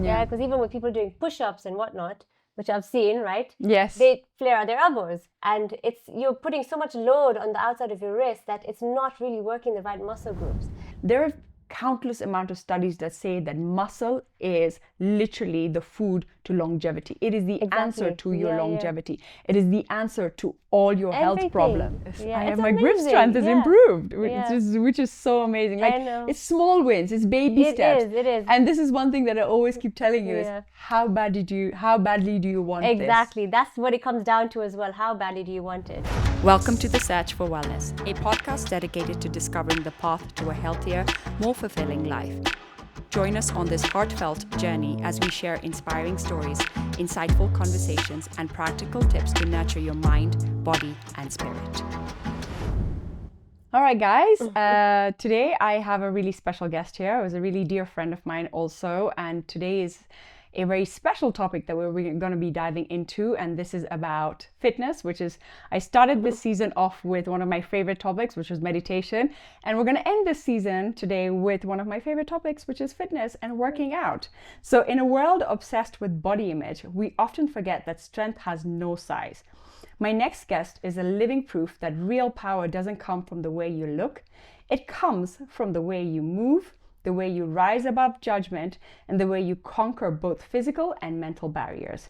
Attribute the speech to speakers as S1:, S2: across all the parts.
S1: Yeah, because even with people doing push-ups and whatnot, which I've seen, right?
S2: Yes.
S1: They flare out their elbows, and you're putting so much load on the outside of your wrist that it's not really working the right muscle groups.
S2: There are countless amount of studies that say that muscle is literally the food to longevity. It is the answer to your longevity. It is the answer to all your health problems. My grip strength is improved, which is so amazing. Like, it's small wins, it's baby steps.
S1: It is.
S2: And this is one thing that I always keep telling you is how badly do you want this?
S1: Exactly. That's what it comes down to as well. How badly do you want it?
S3: Welcome to The Search for Wellness, a podcast dedicated to discovering the path to a healthier, more fulfilling life. Join us on this heartfelt journey as we share inspiring stories, insightful conversations, and practical tips to nurture your mind, body, and spirit.
S2: All right, guys. Today I have a really special guest here. It was a really dear friend of mine also, and today is a very special topic that we're going to be diving into, and this is about fitness, which is, I started this season off with one of my favorite topics, which was meditation, and we're going to end this season today with one of my favorite topics, which is fitness and working out. So in a world obsessed with body image, we often forget that strength has no size. My next guest is a living proof that real power doesn't come from the way you look. It comes from the way you move, the way you rise above judgment, and the way you conquer both physical and mental barriers.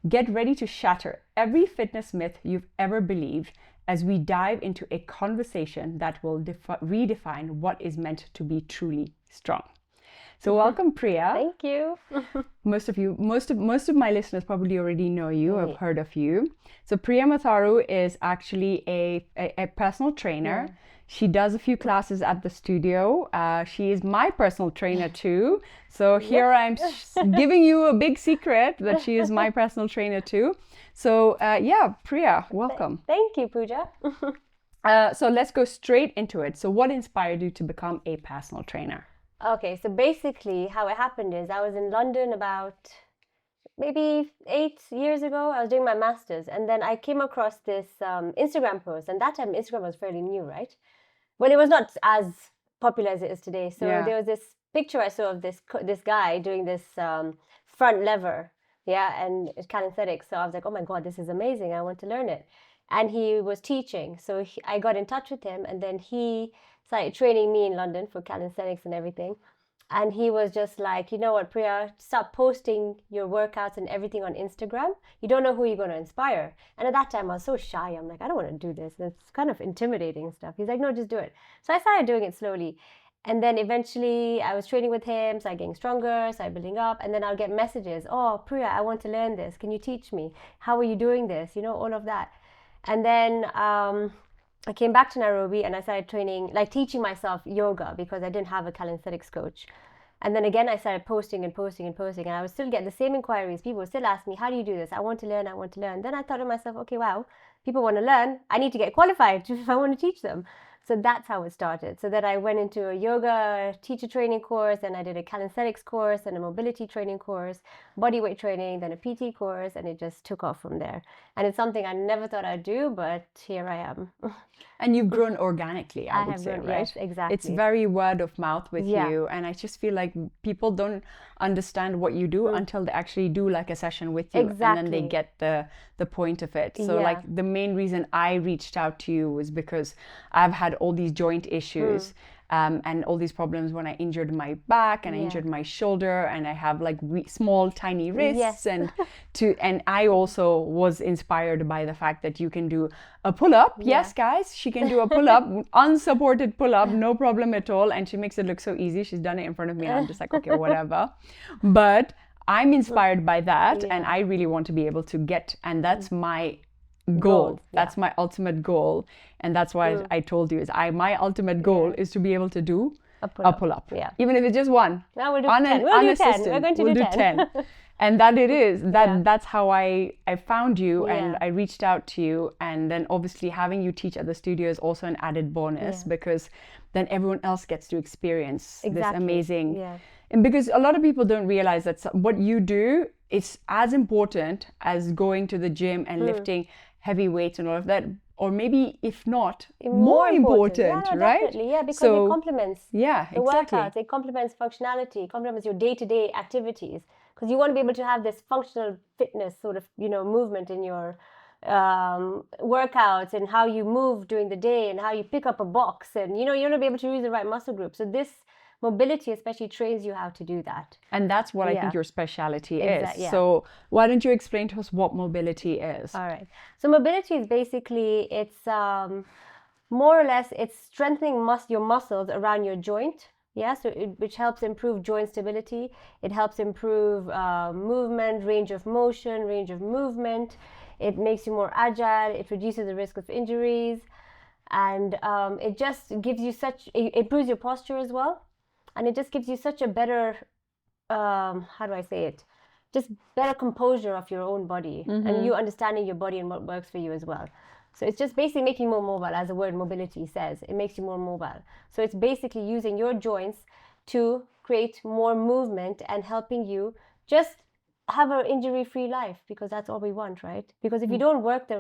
S2: Get ready to shatter every fitness myth you've ever believed as we dive into a conversation that will redefine what is meant to be truly strong. So welcome, Priya.
S1: Thank you.
S2: Most of my listeners probably already know you, have heard of you. So Priya Matharu is actually a personal trainer. Yeah. She does a few classes at the studio. She is my personal trainer too. So here I'm giving you a big secret that she is my personal trainer too. So Priya, welcome.
S1: Thank you, Pooja.
S2: So let's go straight into it. So what inspired you to become a personal trainer?
S1: Okay, so basically how it happened is I was in London about maybe 8 years ago. I was doing my master's, and then I came across this Instagram post, and that time Instagram was fairly new, right? Well, it was not as popular as it is today. So there was this picture I saw of this guy doing this front lever, and calisthenics. So I was like, oh my God, this is amazing. I want to learn it. And he was teaching. So I got in touch with him, and then he started training me in London for calisthenics and everything. And he was just like, you know what, Priya, start posting your workouts and everything on Instagram. You don't know who you're going to inspire. And at that time, I was so shy. I'm like, I don't want to do this. It's kind of intimidating and stuff. He's like, no, just do it. So I started doing it slowly. And then eventually I was training with him, started getting stronger, started building up. And then I'll get messages. Oh, Priya, I want to learn this. Can you teach me? How are you doing this? You know, all of that. And then I came back to Nairobi and I started teaching myself yoga because I didn't have a calisthenics coach. And then again, I started posting and I would still get the same inquiries. People would still ask me, how do you do this? I want to learn. Then I thought to myself, okay, wow, people want to learn. I need to get qualified if I want to teach them. So that's how it started. So that I went into a yoga teacher training course, and I did a calisthenics course and a mobility training course, bodyweight training, then a PT course, and it just took off from there. And it's something I never thought I'd do, but here I am.
S2: And you've grown organically, I would say, right?
S1: Yes, exactly.
S2: It's very word of mouth with you. And I just feel like people don't understand what you do until they actually do like a session with you.
S1: Exactly.
S2: And then they get the point of it. So like the main reason I reached out to you was because I've had all these joint issues. And all these problems when I injured my back and I injured my shoulder, and I have like small tiny wrists. And I also was inspired by the fact that you can do a pull-up. Yes, guys, she can do a pull-up, unsupported pull-up, no problem at all. And she makes it look so easy. She's done it in front of me and I'm just like, okay, whatever. But I'm inspired by that, and I really want to be able to get, and that's my goal. That's my ultimate goal, and that's why I told you is my ultimate goal is to be able to do a pull-up. Even if it's just one.
S1: Now we'll do 10. We'll do 10. We're going to do 10.
S2: And that it is that's how I found you, and I reached out to you, and then obviously having you teach at the studio is also an added bonus because then everyone else gets to experience this amazing. And because a lot of people don't realize that what you do is as important as going to the gym and lifting heavy weights and all of that. or maybe if not,
S1: More
S2: more important,
S1: Yeah, no,
S2: right?
S1: definitely. Yeah, because
S2: So,
S1: it complements
S2: yeah,
S1: the
S2: exactly.
S1: workouts, it complements functionality, it complements your day-to-day activities. Because you want to be able to have this functional fitness sort of, movement in your workouts and how you move during the day and how you pick up a box, and you want to be able to use the right muscle group. So this mobility especially trains you how to do that.
S2: And that's what I think
S1: Yeah.
S2: your specialty
S1: Yeah.
S2: So why don't you explain to us what mobility is?
S1: All right. So mobility is basically, it's more or less, it's strengthening your muscles around your joint. Yeah, so which helps improve joint stability. It helps improve movement, range of motion, range of movement. It makes you more agile. It reduces the risk of injuries, and it just gives you it improves your posture as well, and it just gives you such a better, how do I say it? Just better composure of your own body, and you understanding your body and what works for you as well. So it's just basically making you more mobile, as the word mobility says. It makes you more mobile. So it's basically using your joints to create more movement and helping you just have an injury-free life, because that's all we want, right? Because if you don't work the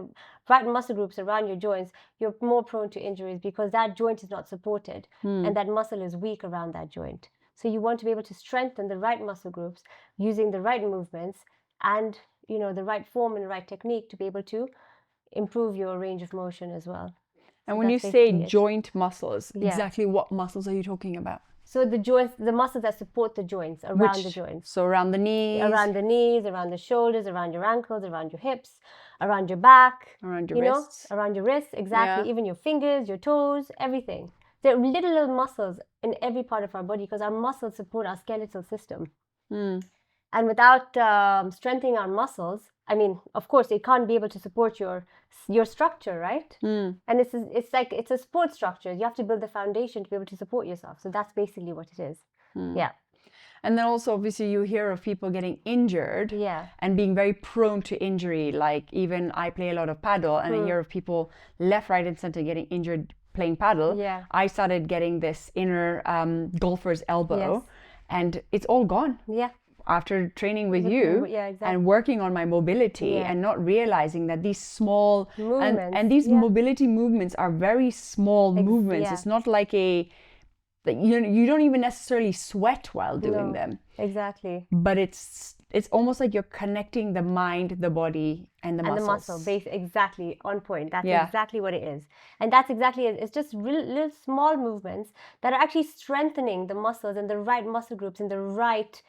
S1: right muscle groups around your joints, you're more prone to injuries, because that joint is not supported and that muscle is weak around that joint. So you want to be able to strengthen the right muscle groups using the right movements and the right form and the right technique to be able to improve your range of motion as well.
S2: And
S1: So
S2: when you
S1: that's
S2: say
S1: basically it.
S2: joint muscles,
S1: Yeah.
S2: exactly what muscles are you talking about?
S1: So the joints, the muscles that support the joints, around the joints.
S2: So around the knees,
S1: Around the knees, around the shoulders, around your ankles, around your hips, around your back,
S2: around your wrists.
S1: around your wrists, exactly.
S2: Yeah.
S1: Even your fingers, your toes, everything. There are little muscles in every part of our body, because our muscles support our skeletal system. And without strengthening our muscles, I mean, of course, it can't be able to support your structure, right? And it's a support structure. You have to build the foundation to be able to support yourself. So that's basically what it is. Yeah.
S2: And then also, obviously, you hear of people getting injured
S1: Yeah.
S2: and being very prone to injury. Like, even I play a lot of paddle, and I hear of people left, right, and center getting injured playing paddle.
S1: Yeah.
S2: I started getting this inner golfer's elbow,
S1: Yes.
S2: and it's all gone.
S1: Yeah.
S2: After training with you
S1: Yeah, exactly.
S2: and working on my mobility
S1: Yeah.
S2: and not realizing that these small
S1: Movements,
S2: and these
S1: yeah.
S2: mobility movements are very small movements.
S1: yeah.
S2: It's not like you don't even necessarily sweat while doing
S1: No,
S2: them,
S1: exactly.
S2: but it's almost like you're connecting the mind, the body, and the muscles.
S1: And the muscle base, exactly on point. That's
S2: Yeah.
S1: exactly what it is. And that's exactly it. It's just little small movements that are actually strengthening the muscles and the right muscle groups in the right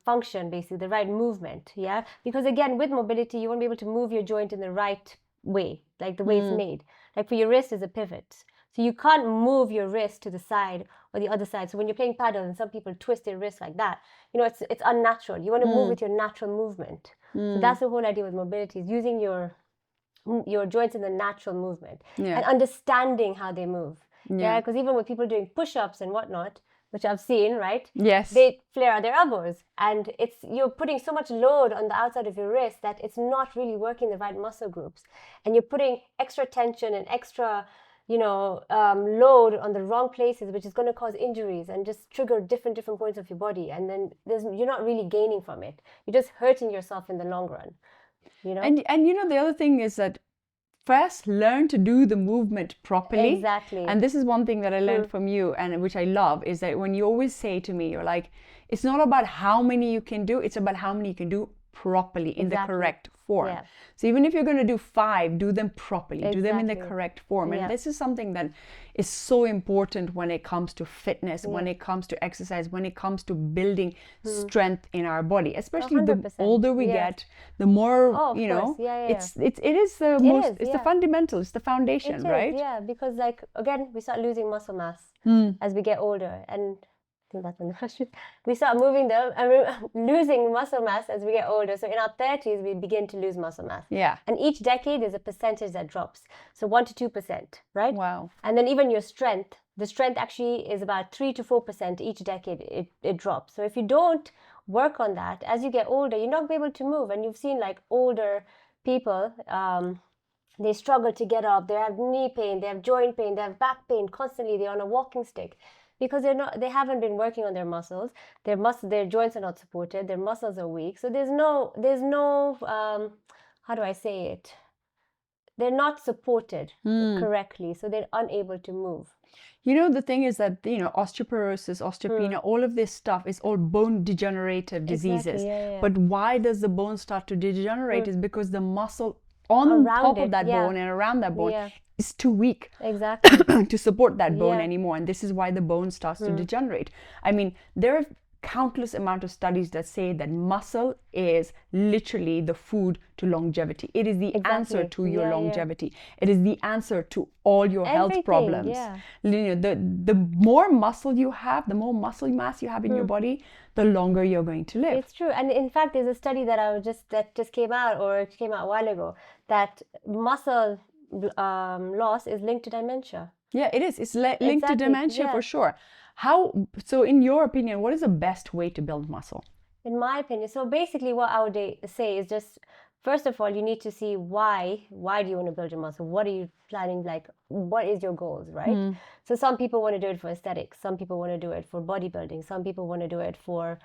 S1: function, basically the right movement. Yeah, because again, with mobility, you want to be able to move your joint in the right way, like the way it's made. Like for your wrist is a pivot, so you can't move your wrist to the side or the other side. So when you're playing paddle and some people twist their wrist like that, it's unnatural. You want to move with your natural movement. So that's the whole idea with mobility, is using your joints in the natural movement and understanding how they move. Yeah, because even with people doing push-ups and whatnot, which I've seen, right?
S2: Yes.
S1: They flare out their elbows, and you're putting so much load on the outside of your wrist that it's not really working the right muscle groups, and you're putting extra tension and extra, load on the wrong places, which is going to cause injuries and just trigger different points of your body, and then you're not really gaining from it. You're just hurting yourself in the long run.
S2: And the other thing is that first learn to do the movement properly.
S1: Exactly.
S2: And this is one thing that I learned from you, and which I love, is that when you always say to me, you're like, it's not about how many you can do, it's about how many you can do properly in the correct form.
S1: Yeah.
S2: So even if you're going to do 5, do them properly, do them in the
S1: Exactly.
S2: correct form. And
S1: Yeah.
S2: this is something that is so important when it comes to fitness, when it comes to exercise, when it comes to building strength in our body, especially the
S1: 100%.
S2: older we
S1: Yeah.
S2: get, the more,
S1: Oh, of course. Yeah.
S2: it is the most,
S1: is,
S2: it's the
S1: yeah.
S2: fundamental, it's the foundation,
S1: It is,
S2: right?
S1: yeah, because like again, we start losing muscle mass as we get older, and I think that's the question. We start losing muscle mass as we get older. So in our 30s, we begin to lose muscle mass.
S2: Yeah.
S1: And each decade is a percentage that drops. So 1 to 2%, right?
S2: Wow.
S1: And then even your strength, the strength actually is about 3 to 4% each decade. It drops. So if you don't work on that as you get older, you're not going to be able to move. And you've seen like older people, they struggle to get up. They have knee pain, they have joint pain, they have back pain constantly. They're on a walking stick because they haven't been working on their muscles. Their joints are not supported. Their muscles are weak. So there's no how do I say it? they're not supported correctly, so they're unable to move.
S2: You know, the thing is that, you know, osteoporosis, osteopenia, all of this stuff is all bone degenerative diseases.
S1: yeah.
S2: But why does the bone start to degenerate is because the muscle on top of that bone and around that bone is too weak
S1: Exactly.
S2: to support that bone anymore. And this is why the bone starts to degenerate. I mean, there are countless amount of studies that say that muscle is literally the food to longevity. It is the answer to your longevity. It is the answer to all your health problems. You know, the more muscle you have, the more muscle mass you have in your body, the longer you're going to live.
S1: It's true. And in fact, there's a study that just came out, or it came out a while ago, that muscle loss is linked to dementia.
S2: Yeah, it is. It's linked to dementia for sure. So in your opinion, what is the best way to build muscle?
S1: In my opinion, so basically what I would say is just, first of all, you need to see why do you want to build your muscle? What are you planning, like, what is your goals, right? So some people want to do it for aesthetics. Some people want to do it for bodybuilding. Some people want to do it for,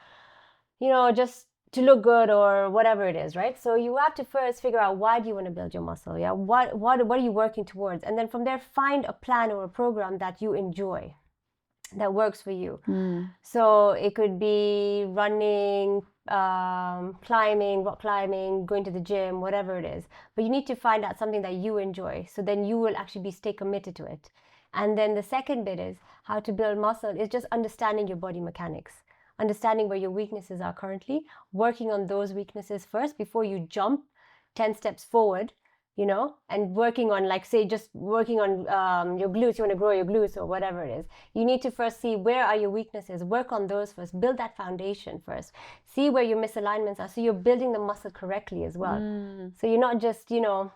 S1: you know, just to look good or whatever it is, right? So you have to first figure out, why do you want to build your muscle? Yeah, what are you working towards? And then from there, find a plan or a program that you enjoy, that works for you. So it could be running, climbing, rock climbing, going to the gym, whatever it is. But you need to find out something that you enjoy, so then you will actually stay committed to it. And then the second bit is how to build muscle is just understanding your body mechanics, understanding where your weaknesses are currently, working on those weaknesses first before you jump 10 steps forward, you know, and working on, like, say, just working on your glutes. You want to grow your glutes or whatever it is. You need to first see where are your weaknesses, work on those first, build that foundation first, see where your misalignments are, so you're building the muscle correctly as well. So you're not just, you know,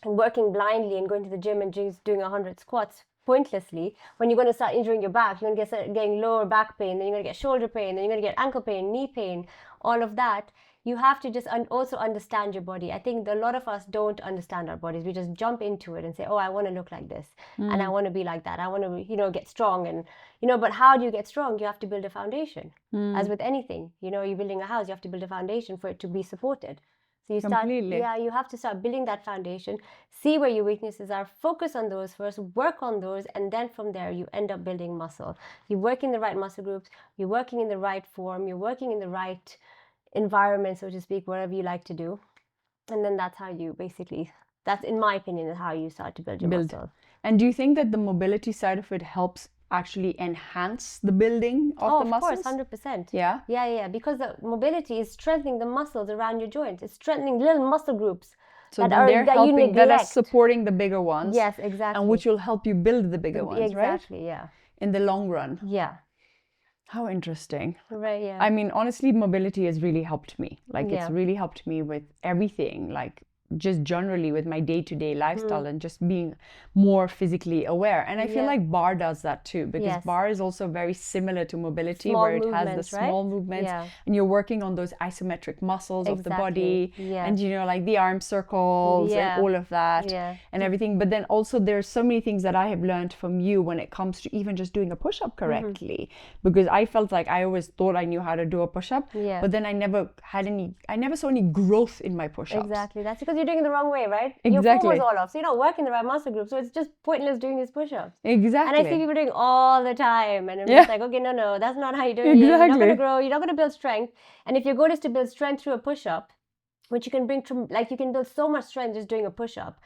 S1: working blindly and going to the gym and just doing 100 squats pointlessly. When you're going to start injuring your back, you're going to start getting lower back pain, then you're going to get shoulder pain, then you're going to get ankle pain, knee pain, all of that. You have to just also understand your body. I think a lot of us don't understand our bodies. We just jump into it and say, oh, I want to look like this and I want to be like that. I want to, you know, get strong. And, you know, but how do you get strong? You have to build a foundation. As with anything, you know, you're building a house, you have to build a foundation for it to be supported. So you start, you have to start building that foundation, see where your weaknesses are, focus on those first, work on those, and then from there you end up building muscle. You work in the right muscle groups, you're working in the right form, you're working in the right environment, so to speak, whatever you like to do. And then that's how you basically, that's, in my opinion, how you start to build your muscle.
S2: And do you think that the mobility side of it helps actually enhance the building of the muscles?
S1: Of course, 100%.
S2: Yeah?
S1: Yeah, because the mobility is strengthening the muscles around your joints. It's strengthening little muscle groups
S2: so they're helping, that are supporting the bigger ones.
S1: Yes, exactly.
S2: And which will help you build the bigger ones, right?
S1: Exactly, yeah.
S2: In the long run.
S1: Yeah.
S2: How interesting.
S1: Right, yeah.
S2: I mean, honestly, mobility has really helped me. Like, it's really helped me with everything. Like, just generally with my day-to-day lifestyle and just being more physically aware. And I feel like bar does that too, because bar is also very similar to mobility,
S1: small
S2: where it has the small movements and you're working on those isometric muscles of the body and, you know, like the arm circles and all of that and everything. But then also there's so many things that I have learned from you when it comes to even just doing a push-up correctly, because I felt like I always thought I knew how to do a push-up, but then I never saw any growth in my push-ups.
S1: Exactly. That's because you're doing it the wrong way, right?
S2: Exactly.
S1: Your form was all off, so you're not working the right muscle group, so it's just pointless doing these push-ups.
S2: Exactly.
S1: And I see people doing all the time, and I'm just like, okay, no, that's not how you do it. You're not going to grow, you're not going to build strength. And if your goal is to build strength through a push-up, which you can bring from, like, you can build so much strength just doing a push-up,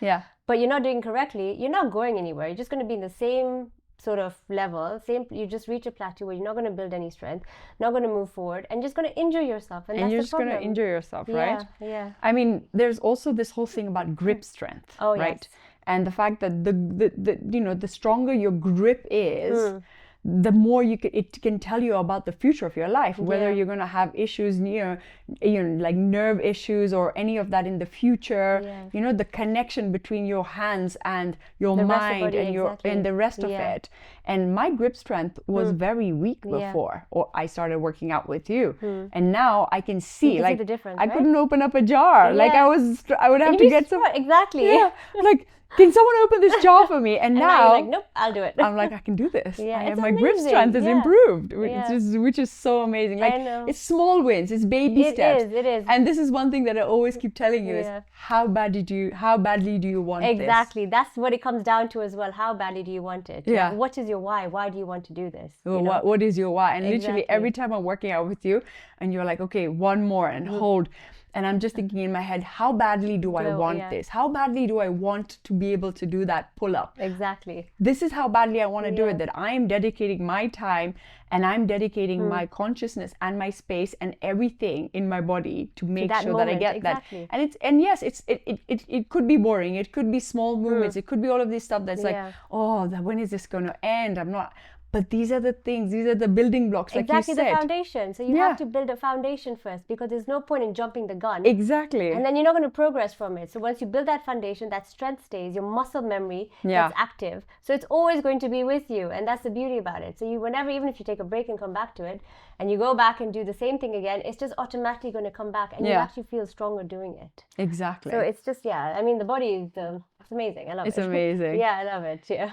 S1: but you're not doing it correctly, you're not going anywhere. You're just going to be in the same sort of level, you just reach a plateau where you're not going to build any strength, not going to move forward, and just going to injure yourself. And that's
S2: you're
S1: the
S2: just going to injure yourself, right?
S1: Yeah.
S2: I mean, there's also this whole thing about grip strength, right? And the fact that the stronger your grip is, the more it can tell you about the future of your life, whether you're going to have issues like nerve issues or any of that in the future. You know, the connection between your hands and your mind and the rest of it. And my grip strength was very weak before, or I started working out with you, and now I can see, like,
S1: the difference,
S2: I couldn't open up a jar. Like I would have to get some
S1: exactly.
S2: like can someone open this jar for me? And
S1: And now
S2: now
S1: you're like, nope, I'll do it.
S2: I'm like, I can do this.
S1: Yeah, it's
S2: My grip
S1: amazing.
S2: strength is
S1: Yeah.
S2: improved,
S1: Yeah.
S2: which is so amazing. Like,
S1: I know.
S2: it's small wins, it's baby steps.
S1: It is.
S2: And this is one thing that I always keep telling you
S1: Yeah.
S2: is how badly do you want this?
S1: Exactly. That's what it comes down to as well. How badly do you want it?
S2: Yeah.
S1: What is your why? Why do you want to do this?
S2: Well,
S1: You know?
S2: what is your why? And literally
S1: Exactly.
S2: every time I'm working out with you and you're like, okay, one more and hold. And I'm just thinking in my head, how badly do I want
S1: yeah.
S2: this? How badly do I want to be able to do that pull up?
S1: Exactly.
S2: This is how badly I want to do
S1: Yeah.
S2: it, that I am dedicating my time and I'm dedicating my consciousness and my space and everything in my body to make
S1: that
S2: sure that I
S1: moment,
S2: get
S1: exactly.
S2: that. And yes, it could be boring. It could be small movements. It could be all of this stuff that's like,
S1: Yeah.
S2: oh, when is this going to end? I'm not. But these are the things, these are the building blocks, like
S1: Exactly,
S2: you
S1: the
S2: said.
S1: foundation. So you
S2: Yeah.
S1: have to build a foundation first, because there's no point in jumping the gun.
S2: Exactly.
S1: And then you're not going to progress from it. So once you build that foundation, that strength stays, your muscle memory
S2: Yeah.
S1: that's active. So it's always going to be with you. And that's the beauty about it. So you, whenever, even if you take a break and come back to it, and you go back and do the same thing again, it's just automatically going to come back, and you
S2: Yeah.
S1: actually feel stronger doing it.
S2: Exactly.
S1: So it's just, yeah, I mean, the body is, it's amazing. I love it.
S2: It's amazing.
S1: Yeah, I love it. Yeah.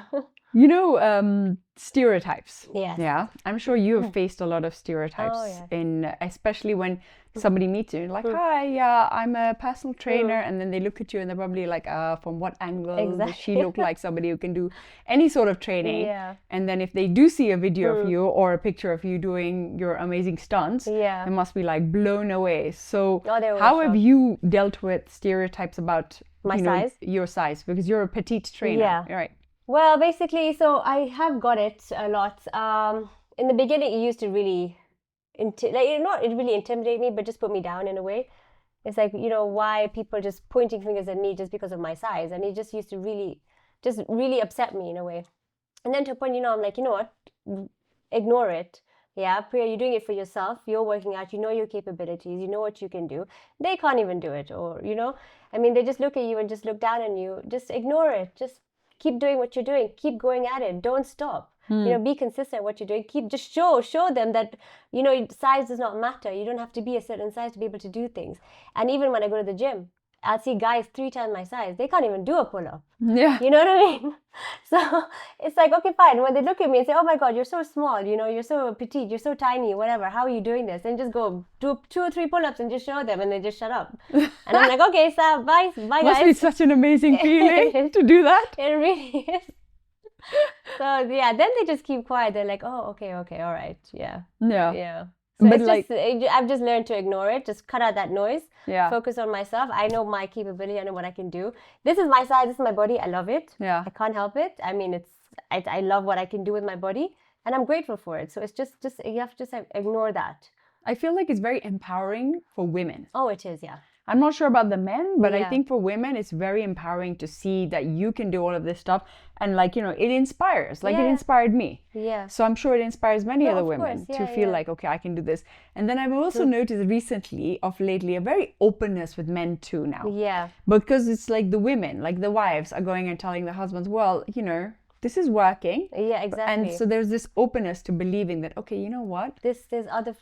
S2: You know, stereotypes.
S1: Yes.
S2: Yeah. I'm sure you have faced a lot of stereotypes
S1: yes.
S2: especially when somebody meets you and like, hi, yeah, I'm a personal trainer. And then they look at you and they're probably like, from what angle does she
S1: Exactly.
S2: look like somebody who can do any sort of training?
S1: Yeah.
S2: And then if they do see a video of you or a picture of you doing your amazing stunts,
S1: Yeah.
S2: they must be like blown away. So
S1: Oh, they were
S2: how have
S1: shocked.
S2: you dealt with stereotypes about
S1: My
S2: you know,
S1: size?
S2: your size? Because you're a petite trainer.
S1: Yeah.
S2: Right.
S1: Well, basically, so I have got it a lot. In the beginning, it used to really, not it really intimidate me, but just put me down in a way. It's like, why people just pointing fingers at me just because of my size, and it just used to really upset me in a way. And then to a point, I'm like, you know what, ignore it. Yeah, Priya, you're doing it for yourself. You're working out. You know your capabilities. You know what you can do. They can't even do it, or I mean, they just look at you and just look down on you. Just ignore it. Just keep doing what you're doing. Keep going at it. Don't stop. Be consistent what you're doing. Just show them that, size does not matter. You don't have to be a certain size to be able to do things. And even when I go to the gym, I'll see guys 3 times my size. They can't even do a pull-up.
S2: Yeah.
S1: You know what I mean? So it's like, okay, fine. When they look at me and say, oh my God, you're so small, you're so petite, you're so tiny, whatever, how are you doing this? And just go do 2 or 3 pull-ups and just show them, and they just shut up. And I'm like, okay, so bye guys.
S2: Must be such an amazing feeling to do that.
S1: It really is. So yeah, then they just keep quiet. They're like, oh, okay, all right, yeah.
S2: Yeah.
S1: So
S2: But
S1: I've just learned to ignore it, just cut out that noise,
S2: Yeah.
S1: focus on myself. I know my capability, I know what I can do. This is my size, this is my body, I love it.
S2: Yeah.
S1: I can't help it. I mean, I love what I can do with my body, and I'm grateful for it. So it's just you have to just ignore that.
S2: I feel like it's very empowering for women.
S1: Oh, it is, yeah.
S2: I'm not sure about the men, but I
S1: Yeah.
S2: think for women, it's very empowering to see that you can do all of this stuff. And it inspires. Like, it
S1: Yeah.
S2: inspired me.
S1: Yeah.
S2: So I'm sure it inspires many
S1: No,
S2: other
S1: of
S2: women
S1: course.
S2: to
S1: Yeah,
S2: feel
S1: yeah.
S2: like, okay, I can do this. And then I've also noticed recently, of lately, a very openness with men too now.
S1: Yeah.
S2: Because it's like the women, like the wives, are going and telling the husbands, well, this is working.
S1: Yeah, exactly.
S2: And so there's this openness to believing that, okay, you know what?
S1: There's other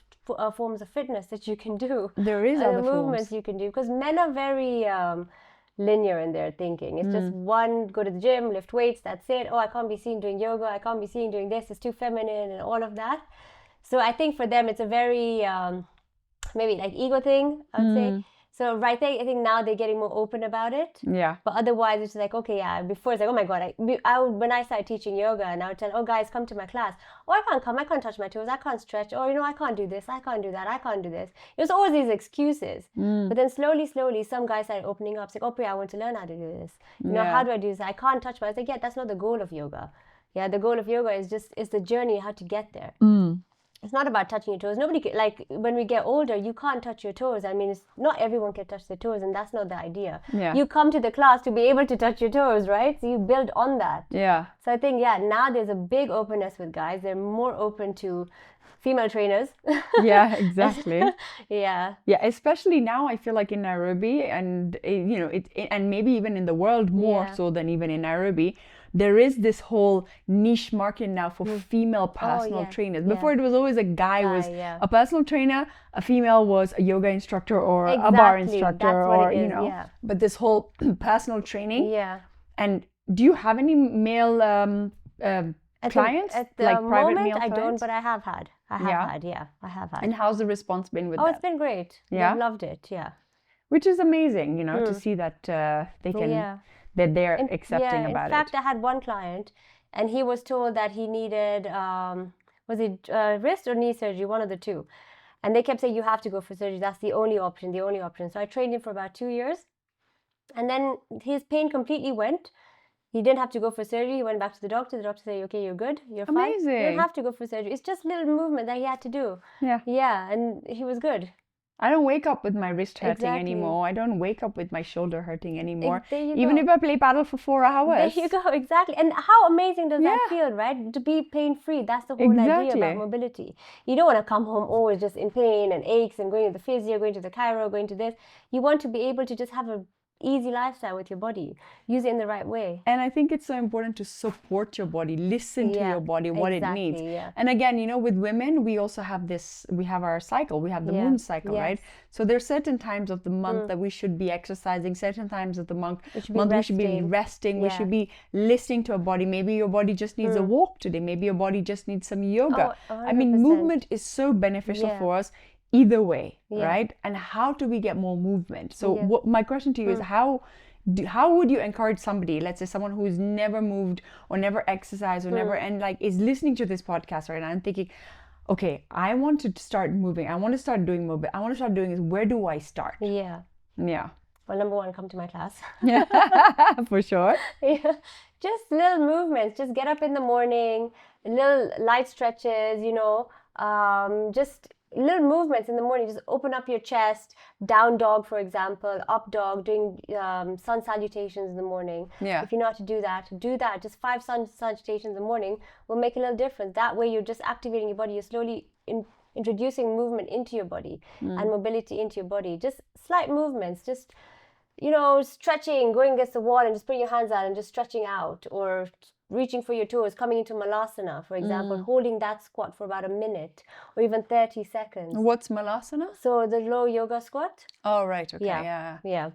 S1: forms of fitness that you can do.
S2: There is other
S1: movements
S2: forms.
S1: you can do, because men are very linear in their thinking. It's just one, go to the gym, lift weights, that's it. Oh, I can't be seen doing yoga, I can't be seen doing this, it's too feminine and all of that. So I think for them it's a very maybe like ego thing, I would say. So right there, I think now they're getting more open about it.
S2: Yeah.
S1: But otherwise, it's like, okay, yeah, before it's like, oh my God, when I started teaching yoga, and I would tell, oh guys, come to my class. Oh, I can't come, I can't touch my toes, I can't stretch. Oh, I can't do this, I can't do that, I can't do this. It was always these excuses. But then slowly, some guys started opening up, saying, oh, Priya, I want to learn how to do this. How do I do this? I can't touch my, I was like, yeah, that's not the goal of yoga. Yeah, the goal of yoga is the journey, how to get there. It's not about touching your toes. Nobody like when we get older, you can't touch your toes. I mean, not everyone can touch their toes, and that's not the idea.
S2: Yeah.
S1: You come to the class to be able to touch your toes, right? So you build on that.
S2: Yeah.
S1: So I think, now there's a big openness with guys. They're more open to female trainers.
S2: Yeah, exactly.
S1: Yeah.
S2: Yeah, especially now, I feel like in Nairobi, and and maybe even in the world more so than even in Nairobi, there is this whole niche market now for female personal trainers. Before it was always a guy was a personal trainer, a female was a yoga instructor or a bar instructor,
S1: That's what
S2: or
S1: it is, yeah.
S2: But this whole personal training,
S1: Yeah.
S2: and do you have any male clients?
S1: At the
S2: like private
S1: moment,
S2: male
S1: I don't,
S2: clients?
S1: but I have had. I have had.
S2: And how's the response been with
S1: Oh,
S2: them?
S1: it's been great.
S2: Yeah?
S1: They've loved it. Yeah.
S2: Which is amazing, to see that they can, that they're accepting about
S1: it. In fact, I had one client, and he was told that he needed, was it wrist or knee surgery, one of the two. And they kept saying, you have to go for surgery. That's the only option, the only option. So I trained him for about 2 years. And then his pain completely went. He didn't have to go for surgery. He went back to the doctor. The doctor said, okay, you're good. You're fine.
S2: Amazing.
S1: You don't have to go for surgery. It's just little movement that he had to do.
S2: Yeah.
S1: Yeah, and he was good.
S2: I don't wake up with my wrist hurting anymore. I don't wake up with my shoulder hurting anymore. Even if I play paddle for 4 hours.
S1: There you go, exactly. And how amazing does that feel, right? To be pain-free. That's the whole idea about mobility. You don't want to come home always just in pain and aches and going to the physio, going to the chiro, going to this. You want to be able to just have a easy lifestyle with your body. Use it in the right way.
S2: And I think it's so important to support your body, listen to your body, what it needs. And again, with women, we also have we have our cycle, we have the moon cycle, right? So there's certain times of the month that we should be exercising, certain times of the month we should be resting, we should be listening to our body. Maybe your body just needs a walk today, maybe your body just needs some yoga. I mean, movement is so beneficial for us. Either way, right? And how do we get more movement? So my question to you is how would you encourage somebody, let's say someone who's never moved or never exercised or never, and like is listening to this podcast right now and thinking, okay, I want to start moving. I want to start doing movement. I want to start doing this. Where do I start?
S1: Yeah. Well, number one, come to my class.
S2: Yeah, for sure.
S1: Just little movements. Just get up in the morning, little light stretches, just little movements in the morning. Just open up your chest, down dog, for example, up dog, doing sun salutations in the morning. If you know how to do that. Just 5 sun salutations in the morning will make a little difference. That way you're just activating your body. You're slowly introducing movement into your body and mobility into your body. Just slight movements, just stretching, going against the wall and just putting your hands out and just stretching out, or reaching for your toes, coming into malasana, for example, holding that squat for about a minute or even 30 seconds.
S2: What's malasana?
S1: So the low yoga squat.
S2: Oh, right. Okay.
S1: Yeah.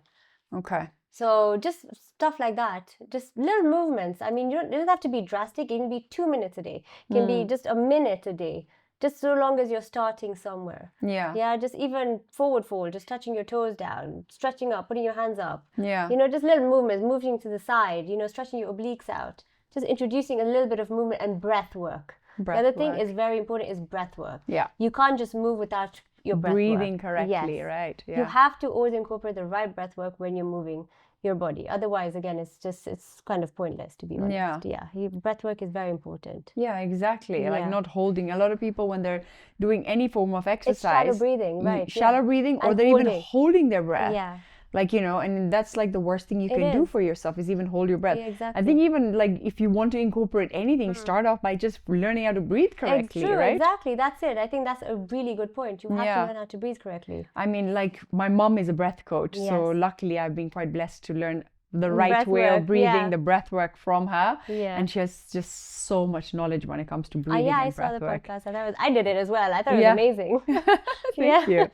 S2: Okay.
S1: So just stuff like that, just little movements. I mean, it doesn't have to be drastic. It can be 2 minutes a day. It can be just a minute a day. Just so long as you're starting somewhere. Yeah, just even forward fold, just touching your toes down, stretching up, putting your hands up.
S2: Yeah.
S1: Just little movements, moving to the side, stretching your obliques out. Just introducing a little bit of movement and breath work. The other thing is very important is breath work.
S2: Yeah.
S1: You can't just move without your breath
S2: breathing
S1: work.
S2: correctly, right? Yeah.
S1: You have to always incorporate the right breath work when you're moving your body. Otherwise, again, it's kind of pointless, to be honest. Yeah. Breath work is very important.
S2: Yeah, exactly. Like not holding. A lot of people, when they're doing any form of exercise,
S1: it's shallow breathing, right?
S2: Shallow breathing, or they're even holding their breath.
S1: Yeah.
S2: Like, and that's like the worst thing you can do for yourself is even hold your breath.
S1: Yeah, exactly.
S2: I think even like if you want to incorporate anything, start off by just learning how to breathe correctly, right?
S1: Exactly. That's it. I think that's a really good point. You have to learn how to breathe correctly.
S2: I mean, like my mom is a breath coach, so luckily I've been quite blessed to learn the right way of breathing, the breath work from her. And she has just so much knowledge when it comes to breathing and breath work.
S1: I saw the podcast and I did it as well. I thought it was amazing.
S2: Thank you.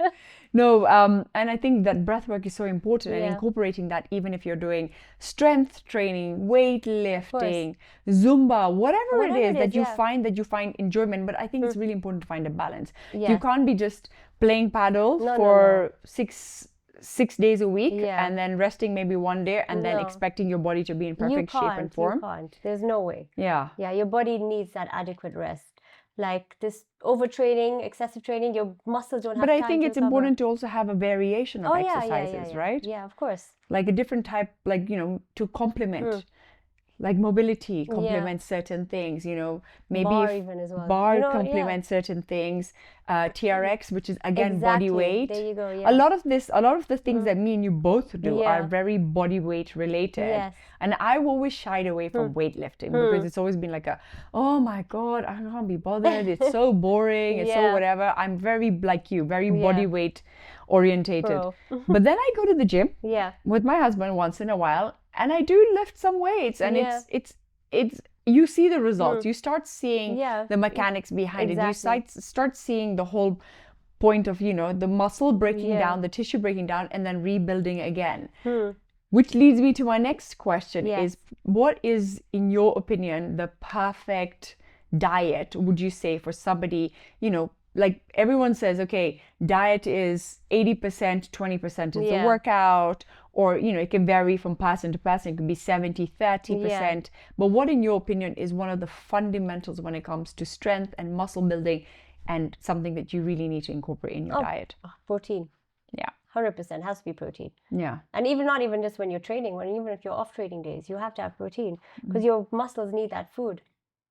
S2: No, and I think that breath work is so important, and incorporating that, even if you're doing strength training, weightlifting, Zumba, whatever it is that you find enjoyment. But I think it's really important to find a balance. You can't be just playing paddle for 6 days a week and then resting maybe 1 day and then expecting your body to be in perfect shape and form.
S1: You can't. There's no way.
S2: Yeah,
S1: your body needs that adequate rest. Like this overtraining, excessive training, your muscles don't have time to recover.
S2: But I think it's important to also have a variation of exercises, right?
S1: Yeah, of course.
S2: Like a different type, like, to complement. Like mobility complements certain things, maybe
S1: bar even as well.
S2: Bar complements certain things. TRX, which is again body weight.
S1: There you go.
S2: A lot of the things that me and you both do are very body weight related.
S1: Yes.
S2: And I've always shied away from weightlifting because it's always been like oh my God, I can't be bothered. It's so boring. It's so whatever. I'm very like you, very body weight orientated. But then I go to the gym with my husband once in a while. And I do lift some weights, and it's you see the results. You start seeing the mechanics behind it. You start seeing the whole point of the muscle breaking down, the tissue breaking down, and then rebuilding again. Which leads me to my next question
S1: Yes.
S2: is, what is, in your opinion, the perfect diet, would you say, for somebody, like everyone says, okay, diet is 80%, 20% is the workout, or, it can vary from person to person. It can be 70, 30%. But what, in your opinion, is one of the fundamentals when it comes to strength and muscle building and something that you really need to incorporate in your diet?
S1: Protein.
S2: Yeah.
S1: 100% has to be protein.
S2: Yeah.
S1: And even not even just when you're training, even if you're off training days, you have to have protein because your muscles need that food.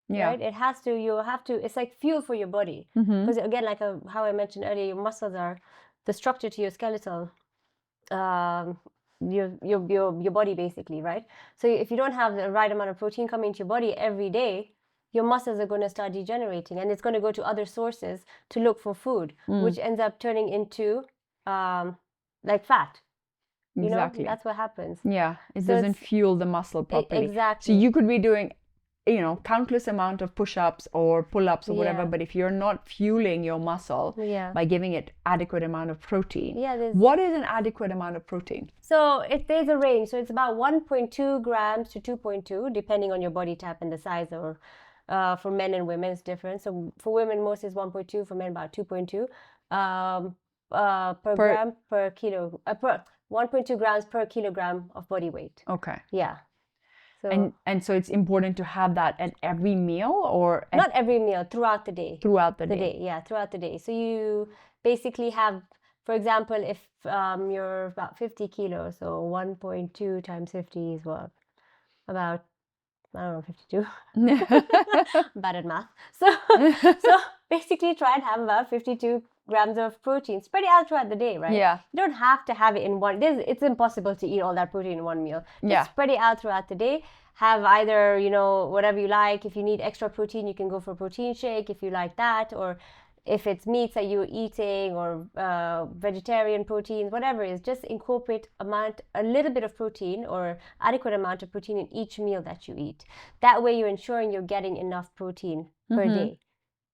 S2: Yeah.
S1: Right? You have to, it's like fuel for your body. Because again, like how I mentioned earlier, your muscles are the structure to your skeletal, your body basically, right? So if you don't have the right amount of protein coming into your body every day, your muscles are going to start degenerating and it's going to go to other sources to look for food, which ends up turning into like fat.
S2: Exactly.
S1: That's what happens.
S2: Yeah, it doesn't fuel the muscle properly.
S1: Exactly.
S2: So you could be doing, countless amount of push-ups or pull-ups or whatever, but if you're not fueling your muscle by giving it adequate amount of protein, what is an adequate amount of protein?
S1: So there's a range. So it's about 1.2 grams to 2.2, depending on your body type and the size, or for men and women it's different. So for women, most is 1.2, for men about 2.2 per gram per kilo, 1.2 grams per kilogram of body weight.
S2: Okay.
S1: Yeah. So
S2: and so it's important to have that at every meal, or
S1: not every meal, throughout the day.
S2: Throughout the day.
S1: Yeah, throughout the day. So you basically have, for example, if you're about 50 kilos, so 1.2 times 50 is what? About, I don't know, 52. Bad at math. So basically try and have about 52 grams of protein. Spread it out throughout the day, right?
S2: Yeah.
S1: You don't have to have it in one. It's impossible to eat all that protein in one meal. Just spread it out throughout the day. Have either, whatever you like. If you need extra protein, you can go for a protein shake if you like that. Or if it's meats that you're eating, or vegetarian proteins, whatever it is, just incorporate a little bit of protein or adequate amount of protein in each meal that you eat. That way you're ensuring you're getting enough protein per day.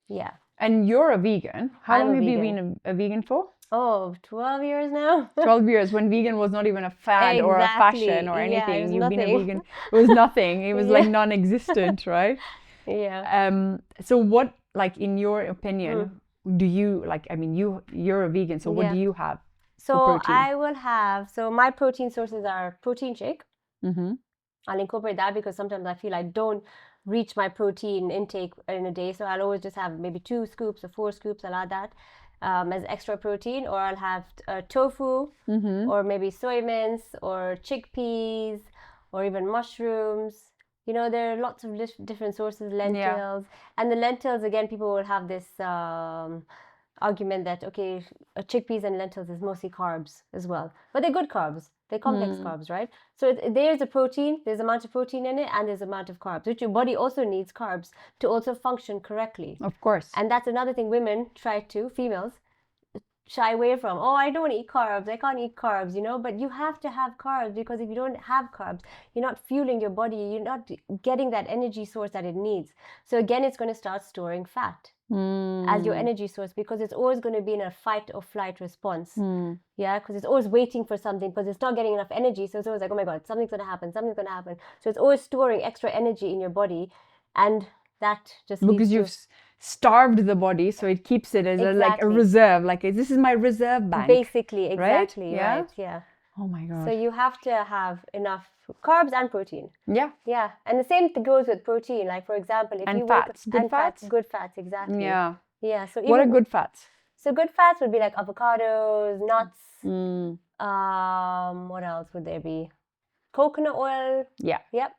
S1: Yeah.
S2: And you're a vegan. How long have you been a vegan for?
S1: 12 years now.
S2: 12 years, when vegan was not even a fad or a fashion or anything. You've been a vegan. It was nothing. It was like non-existent, right?
S1: Yeah.
S2: So what, like, in your opinion, do you, like, I mean, you're a vegan, so what do you have for protein?
S1: I will have, my protein sources are protein shake. I'll incorporate that because sometimes I feel I don't reach my protein intake in a day. So I'll always just have maybe 2 scoops or 4 scoops. I'll add that as extra protein. Or I'll have tofu, or maybe soy mince, or chickpeas, or even mushrooms. There are lots of different sources, lentils. And the lentils, again, people will have this argument that, okay, chickpeas and lentils is mostly carbs as well. But they're good carbs. They're complex carbs, right? So there's a protein, there's amount of protein in it, and there's amount of carbs, which your body also needs carbs to also function correctly.
S2: Of course.
S1: And that's another thing females shy away from. Oh, I don't want to eat carbs. I can't eat carbs, But you have to have carbs, because if you don't have carbs, you're not fueling your body. You're not getting that energy source that it needs. So again, it's going to start storing fat as your energy source, because it's always going to be in a fight or flight response. Yeah, because it's always waiting for something, because it's not getting enough energy. So it's always like, oh my God, something's going to happen. So it's always storing extra energy in your body, and that just
S2: because you've starved the body, so it keeps it as like a reserve. Like, this is my reserve bank.
S1: Basically, exactly, right? Yeah.
S2: Oh my God.
S1: So you have to have enough carbs and protein.
S2: Yeah.
S1: Yeah. And the same goes with protein. Like, for example, if you
S2: fats.
S1: Good fats, exactly.
S2: Yeah.
S1: Yeah. So
S2: what are good fats?
S1: So good fats would be like avocados, nuts. What else would there be? Coconut oil.
S2: Yeah.
S1: Yep.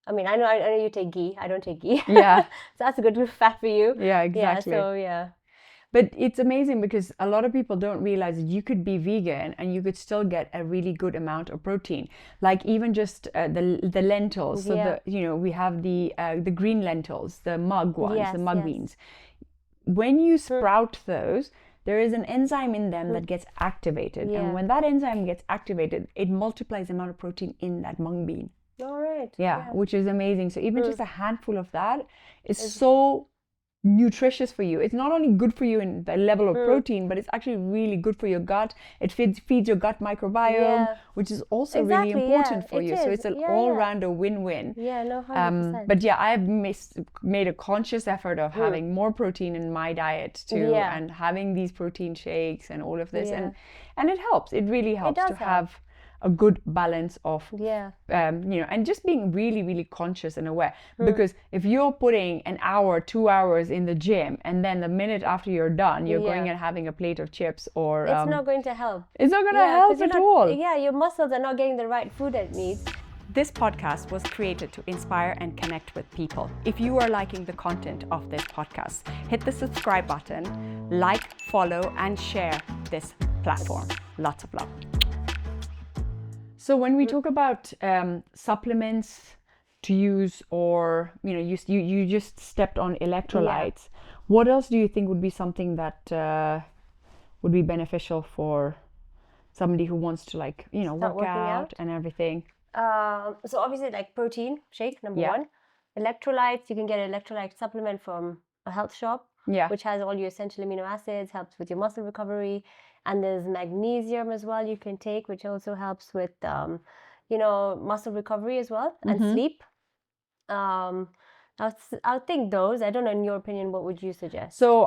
S1: I mean, I know you take ghee. I don't take ghee.
S2: Yeah.
S1: So that's a good fat for you.
S2: Yeah, exactly.
S1: Yeah. So yeah.
S2: But it's amazing, because a lot of people don't realize that you could be vegan and you could still get a really good amount of protein. Like, even just the lentils. So we have the green lentils, the mug ones, the mug beans. When you sprout those, there is an enzyme in them that gets activated. And when that enzyme gets activated, it multiplies the amount of protein in that mung bean.
S1: All right.
S2: Yeah, which is amazing. So even just a handful of that is so nutritious for you. It's not only good for you in the level of protein, but it's actually really good for your gut. It feeds your gut microbiome, which is also really important for you. So it's an all-round a win-win.
S1: Yeah, no, 100%.
S2: But yeah, I've made a conscious effort of having more protein in my diet too, and having these protein shakes and all of this, and it helps. It really helps to have a good balance of, and just being really, really conscious and aware. Because if you're putting an hour, 2 hours in the gym, and then the minute after you're done, you're going and having a plate of chips or...
S1: It's not going to help.
S2: It's not going to help at all.
S1: Yeah, your muscles are not getting the right food it needs.
S3: This podcast was created to inspire and connect with people. If you are liking the content of this podcast, hit the subscribe button, like, follow, and share this platform. Lots of love.
S2: So when we talk about supplements to use, or you just stepped on electrolytes, what else do you think would be something that would be beneficial for somebody who wants to work out and everything?
S1: So obviously like protein shake, number one. Electrolytes, you can get an electrolyte supplement from a health shop, which has all your essential amino acids, helps with your muscle recovery. And there's magnesium as well you can take, which also helps with, muscle recovery as well, and sleep. I'll think those. I don't know, in your opinion, what would you suggest?
S2: So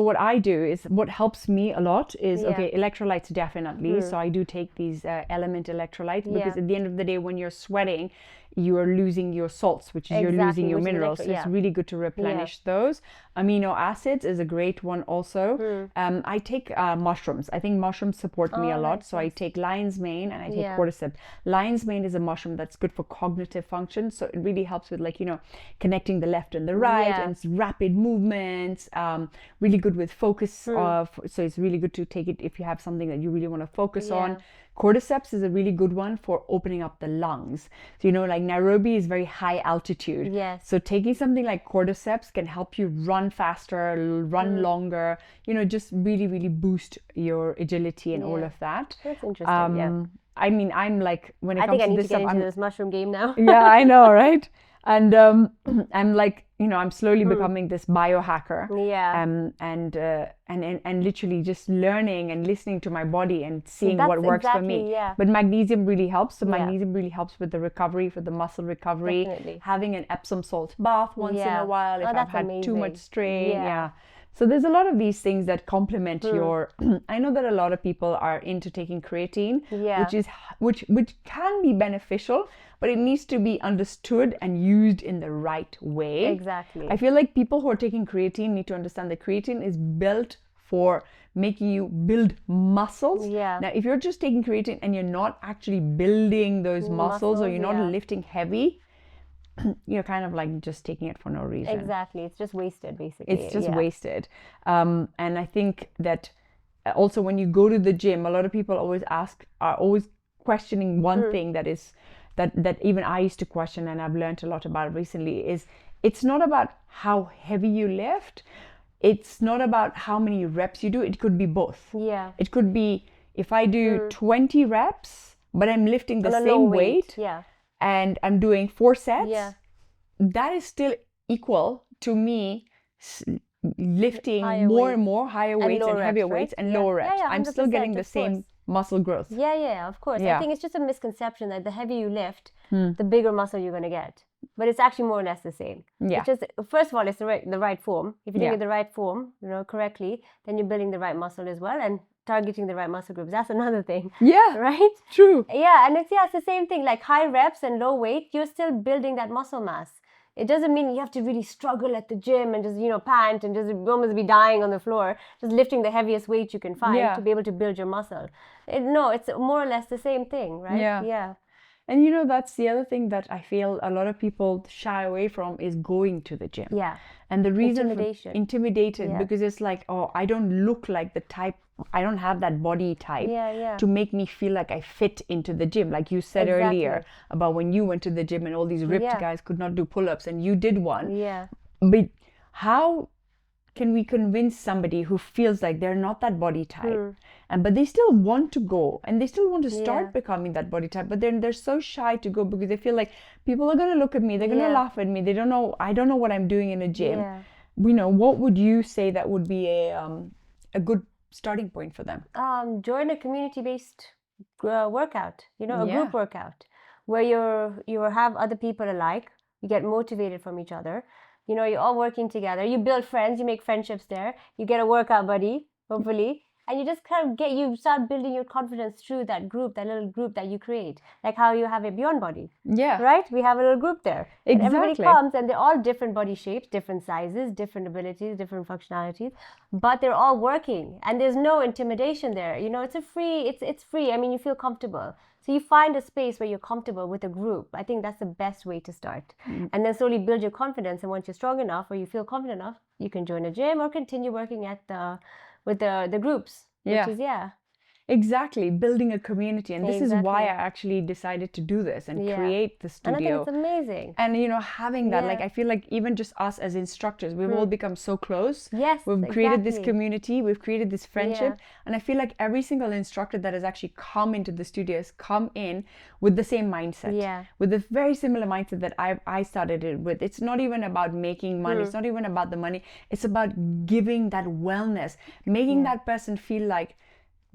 S2: what I do is, what helps me a lot is, electrolytes definitely. So I do take these element electrolytes, because at the end of the day, when you're sweating, you are losing your salts, which is you're losing your minerals. So it's really good to replenish those. Amino acids is a great one also. I take mushrooms. I think mushrooms support me a lot. So I take lion's mane and I take cordyceps. Lion's mane is a mushroom that's good for cognitive function. So it really helps with connecting the left and the right and rapid movements. Really good with focus. So it's really good to take it if you have something that you really want to focus on. Cordyceps is a really good one for opening up the lungs. So, Nairobi is very high altitude.
S1: Yes.
S2: So taking something like cordyceps can help you run faster, run longer, just really, really boost your agility and all of that.
S1: That's interesting,
S2: I mean, I'm when it comes to this stuff,
S1: get into this mushroom game now.
S2: Yeah, I know, right? And I'm I'm slowly becoming this biohacker. And literally just learning and listening to my body and seeing what works for me. But magnesium really helps. So magnesium really helps with the recovery, for the muscle recovery.
S1: Definitely.
S2: Having an Epsom salt bath once in a while if I've had too much strain. So there's a lot of these things that complement your. I know that a lot of people are into taking creatine, which can be beneficial, but it needs to be understood and used in the right way.
S1: Exactly.
S2: I feel like people who are taking creatine need to understand that creatine is built for making you build muscles. Now, if you're just taking creatine and you're not actually building those muscles or you're not lifting heavy, you're kind of just taking it for no reason.
S1: Exactly. It's just wasted, basically.
S2: It's just wasted. And I think that also when you go to the gym, a lot of people are always questioning one thing that is that even I used to question, and I've learned a lot about recently, is it's not about how heavy you lift. It's not about how many reps you do. It could be both. It could be if I do 20 reps, but I'm lifting the same weight. And I'm doing 4 sets, that is still equal to me lifting more and more higher weights and heavier weights and lower reps. I'm still getting the same muscle growth.
S1: Of course. I think it's just a misconception that the heavier you lift, the bigger muscle you're going to get. But it's actually more or less the same. It's just, first of all, it's the right form. If you're doing it the right form, correctly, then you're building the right muscle as well. And targeting the right muscle groups, that's another thing. Right?
S2: True.
S1: And it's the same thing, like high reps and low weight, you're still building that muscle mass. It doesn't mean you have to really struggle at the gym and just pant and just almost be dying on the floor, just lifting the heaviest weight you can find to be able to build your muscle. It's more or less the same thing, right?
S2: And that's the other thing that I feel a lot of people shy away from is going to the gym. And the reason intimidated because it's like, oh, I don't look like the type, I don't have that body type to make me feel like I fit into the gym. Like you said earlier about when you went to the gym and all these ripped guys could not do pull-ups and you did one. But how can we convince somebody who feels like they're not that body type, but they still want to go and they still want to start becoming that body type, but then they're so shy to go because they feel like people are going to look at me, they're going to laugh at me, I don't know what I'm doing in a gym. what would you say that would be a good starting point for them?
S1: Join a community-based workout, a
S2: Yeah.
S1: group workout where you have other people alike. You get motivated from each other. You're all working together. You build friends. You make friendships there. You get a workout buddy, hopefully. And you just kind of you start building your confidence through that group, that little group that you create. Like how you have a Beyond Body.
S2: Yeah.
S1: Right? We have a little group there. And everybody
S2: Exactly.
S1: comes and they're all different body shapes, different sizes, different abilities, different functionalities, but they're all working and there's no intimidation there. It's free. I mean, you feel comfortable. So you find a space where you're comfortable with a group. I think that's the best way to start. And then slowly build your confidence. And once you're strong enough or you feel confident enough, you can join a gym or continue working with the groups.
S2: Yeah.
S1: Which is,
S2: Exactly, building a community. And this is why I
S1: Exactly.
S2: actually decided to do this and
S1: Yeah.
S2: create the
S1: And I think
S2: studio.
S1: it's amazing.
S2: And having that, like,
S1: Yeah.
S2: I feel like even just us as instructors, we've all become so close.
S1: Yes,
S2: We've created this
S1: exactly.
S2: community, we've created this friendship.
S1: Yeah.
S2: And I feel like every single instructor that has actually come into the studio has come in with the same mindset.
S1: Yeah.
S2: With a very similar mindset that I started it with. It's not even about making money. It's not even about the money. It's about giving that wellness, making that person feel like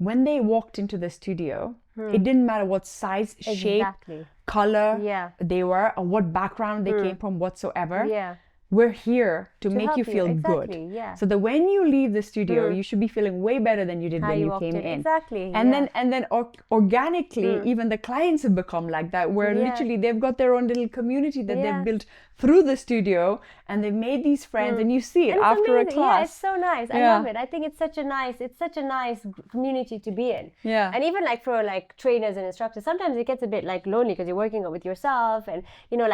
S2: when they walked into the studio, it didn't matter what size, shape,
S1: Exactly.
S2: color
S1: Yeah.
S2: they were or what background they came from whatsoever.
S1: Yeah.
S2: We're here to make
S1: help
S2: you
S1: you.
S2: feel
S1: Exactly,
S2: good.
S1: yeah.
S2: So that when you leave the studio, you should be feeling way better than you did
S1: How
S2: when
S1: you
S2: you
S1: walked
S2: came
S1: in.
S2: in.
S1: Exactly,
S2: And
S1: yeah.
S2: then organically, even the clients have become like that, where
S1: Yeah.
S2: literally they've got their own little community that
S1: Yeah.
S2: they've built through the studio, and they've made these friends, and you see it
S1: And it's
S2: after
S1: amazing.
S2: a class.
S1: Yeah, it's so nice. I
S2: Yeah.
S1: love it. I think it's such a nice community to be in.
S2: Yeah.
S1: And even like for like trainers and instructors, sometimes it gets a bit like lonely because you're working with yourself. And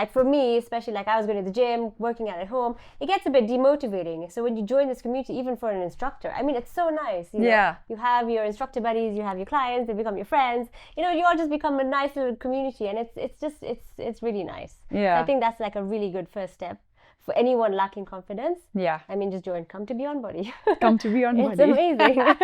S1: like for me, especially like I was going to the gym, working out at home, it gets a bit demotivating. So when you join this community, even for an instructor, I mean, it's so nice.
S2: Yeah.
S1: You have your instructor buddies, you have your clients, they become your friends. You all just become a nice little community, and it's really nice.
S2: Yeah.
S1: So I think that's like a really good first step for anyone lacking confidence.
S2: Yeah.
S1: I mean, just come to Beyond Body.
S2: Come to Beyond
S1: It's
S2: Body.
S1: amazing.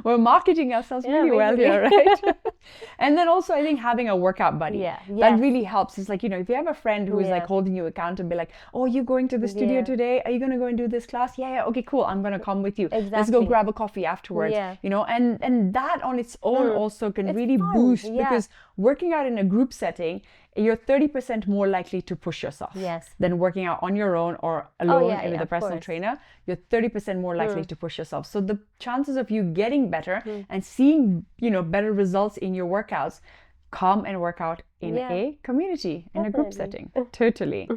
S2: We're marketing ourselves
S1: Yeah,
S2: really well here,
S1: basically.
S2: right? And then also, I think having a workout buddy,
S1: Yeah,
S2: that
S1: yes.
S2: really helps. It's like, if you have a friend who is like
S1: Yeah.
S2: holding you accountable, like, oh, you going to the studio
S1: Yeah.
S2: today? Are you going to go and do this class? Yeah, okay, cool. I'm going to come with you. Let's go
S1: Exactly.
S2: grab a coffee afterwards.
S1: Yeah.
S2: And that on its own also can
S1: It's
S2: really
S1: fun,
S2: boost,
S1: yeah.
S2: because working out in a group setting, you're 30% more likely to push yourself
S1: Yes.
S2: than working out on your own or alone
S1: yeah,
S2: with
S1: yeah,
S2: a
S1: of
S2: personal
S1: course.
S2: trainer. You're 30% more likely to push yourself. So the chances of you getting better and seeing, better results in your workouts, come and work out in
S1: Yeah.
S2: a community, in a group
S1: Definitely.
S2: setting. Totally.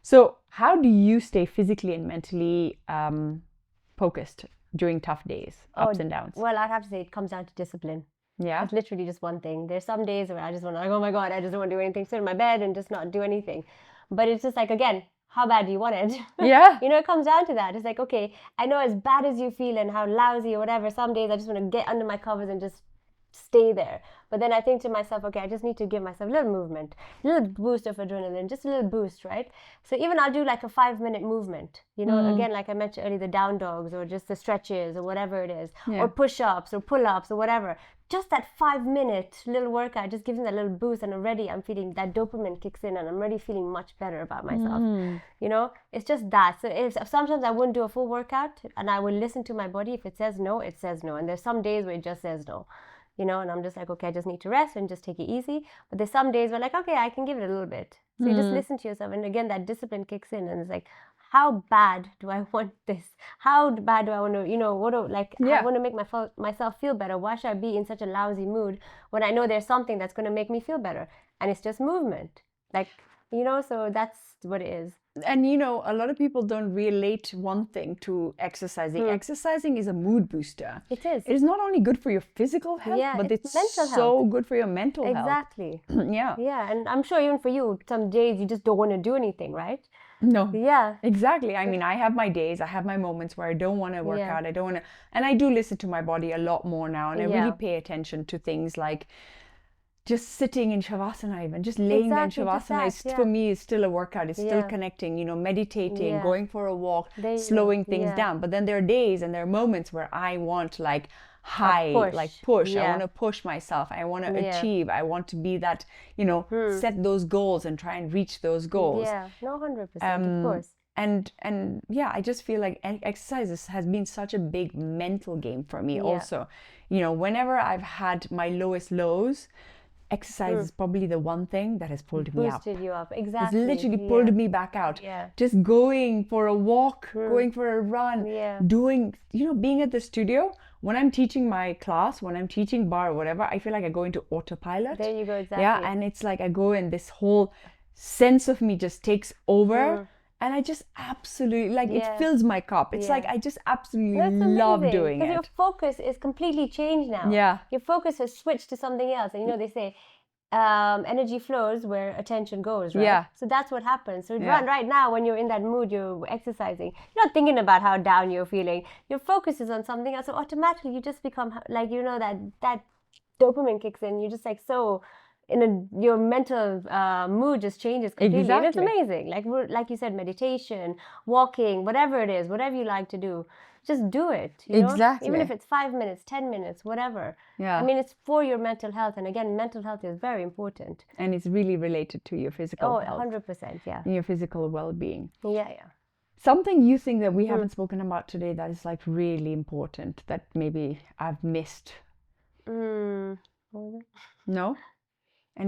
S2: So how do you stay physically and mentally focused during tough days, ups and downs?
S1: Well, I'd have to say it comes down to discipline.
S2: Yeah.
S1: It's literally just one thing. There's some days where I just want to, like, oh my God, I just don't want to do anything, sit in my bed and just not do anything. But it's just like, again, how bad do you want it?
S2: Yeah.
S1: It comes down to that. It's like, okay, I know as bad as you feel and how lousy or whatever, some days I just want to get under my covers and just stay there. But then I think to myself, okay, I just need to give myself a little movement, a little boost of adrenaline, just a little boost, right? So even I'll do like a 5-minute movement, again, like I mentioned earlier, the down dogs or just the stretches or whatever it is,
S2: Yeah.
S1: or push-ups or pull-ups or whatever. Just that 5-minute little workout just gives me that little boost, and already I'm feeling that dopamine kicks in, and I'm already feeling much better about myself. It's just that. So if sometimes I wouldn't do a full workout, and I will listen to my body. If it says no, it says no. And there's some days where it just says no. And I'm just like, okay, I just need to rest and just take it easy. But there's some days where like, okay, I can give it a little bit. So you just listen to yourself. And again, that discipline kicks in, and it's like, how bad do I want this? How bad do I want to, I want to make myself feel better. Why should I be in such a lousy mood when I know there's something that's going to make me feel better? And it's just movement. So that's what it is.
S2: And a lot of people don't relate one thing to exercising. Exercising is a mood booster.
S1: It is.
S2: It is not only good for your physical health,
S1: Yeah,
S2: but
S1: it's
S2: it's
S1: mental
S2: so
S1: health.
S2: good for your mental
S1: Exactly.
S2: health. Yeah.
S1: Yeah, and I'm sure even for you, some days you just don't want to do anything, right?
S2: No.
S1: Yeah.
S2: Exactly. I mean, I have my days, I have my moments where I don't want to work
S1: Yeah.
S2: out. I don't want to, and I do listen to my body a lot more now, and I
S1: Yeah.
S2: really pay attention to things like just sitting in shavasana, even just laying there in
S1: Exactly, just
S2: shavasana
S1: that,
S2: is
S1: yeah.
S2: for me is still a workout. It's still
S1: Yeah.
S2: connecting, meditating,
S1: Yeah.
S2: going for a walk,
S1: There you go.
S2: slowing things
S1: Yeah.
S2: down. But then there are days and there are moments where I want like high,
S1: push.
S2: like push. I
S1: Yeah.
S2: want to push myself. I want to
S1: Yeah.
S2: achieve. I want to be that, set those goals and try and reach those goals.
S1: Yeah, no, 100%, of course.
S2: And yeah, I just feel like exercise has been such a big mental game for me also. You know, whenever I've had my lowest lows, exercise is probably the one thing that has pulled me up.
S1: Boosted you up, exactly.
S2: It's literally pulled me back out.
S1: Yeah.
S2: Just going for a walk, going for a run, doing, you know, being at the studio. When I'm teaching my class, when I'm teaching bar or whatever, I feel like I go into autopilot.
S1: There you go, exactly.
S2: Yeah, and it's like I go and this whole sense of me just takes over. And I just absolutely, like, it fills my cup. It's like, I just absolutely love doing it.
S1: Because your focus is completely changed now.
S2: Yeah.
S1: Your focus has switched to something else. And you know, they say, energy flows where attention goes, right?
S2: Yeah.
S1: So that's what happens. So right now, when you're in that mood, you're exercising, you're not thinking about how down you're feeling. Your focus is on something else. So automatically, you just become, like, you know, that dopamine kicks in. You're just like so... your mental mood just changes completely.
S2: Exactly.
S1: And it's amazing. Like you said, meditation, walking, whatever it is, whatever you like to do, just do it. You know?
S2: Exactly.
S1: Even if it's 5 minutes, 10 minutes, whatever.
S2: Yeah.
S1: I mean, it's for your mental health. And again, mental health is very important.
S2: And it's really related to your physical health.
S1: 100%, yeah.
S2: And your physical well-being.
S1: Yeah.
S2: Something you think that we haven't spoken about today that is like really important that maybe I've missed? No?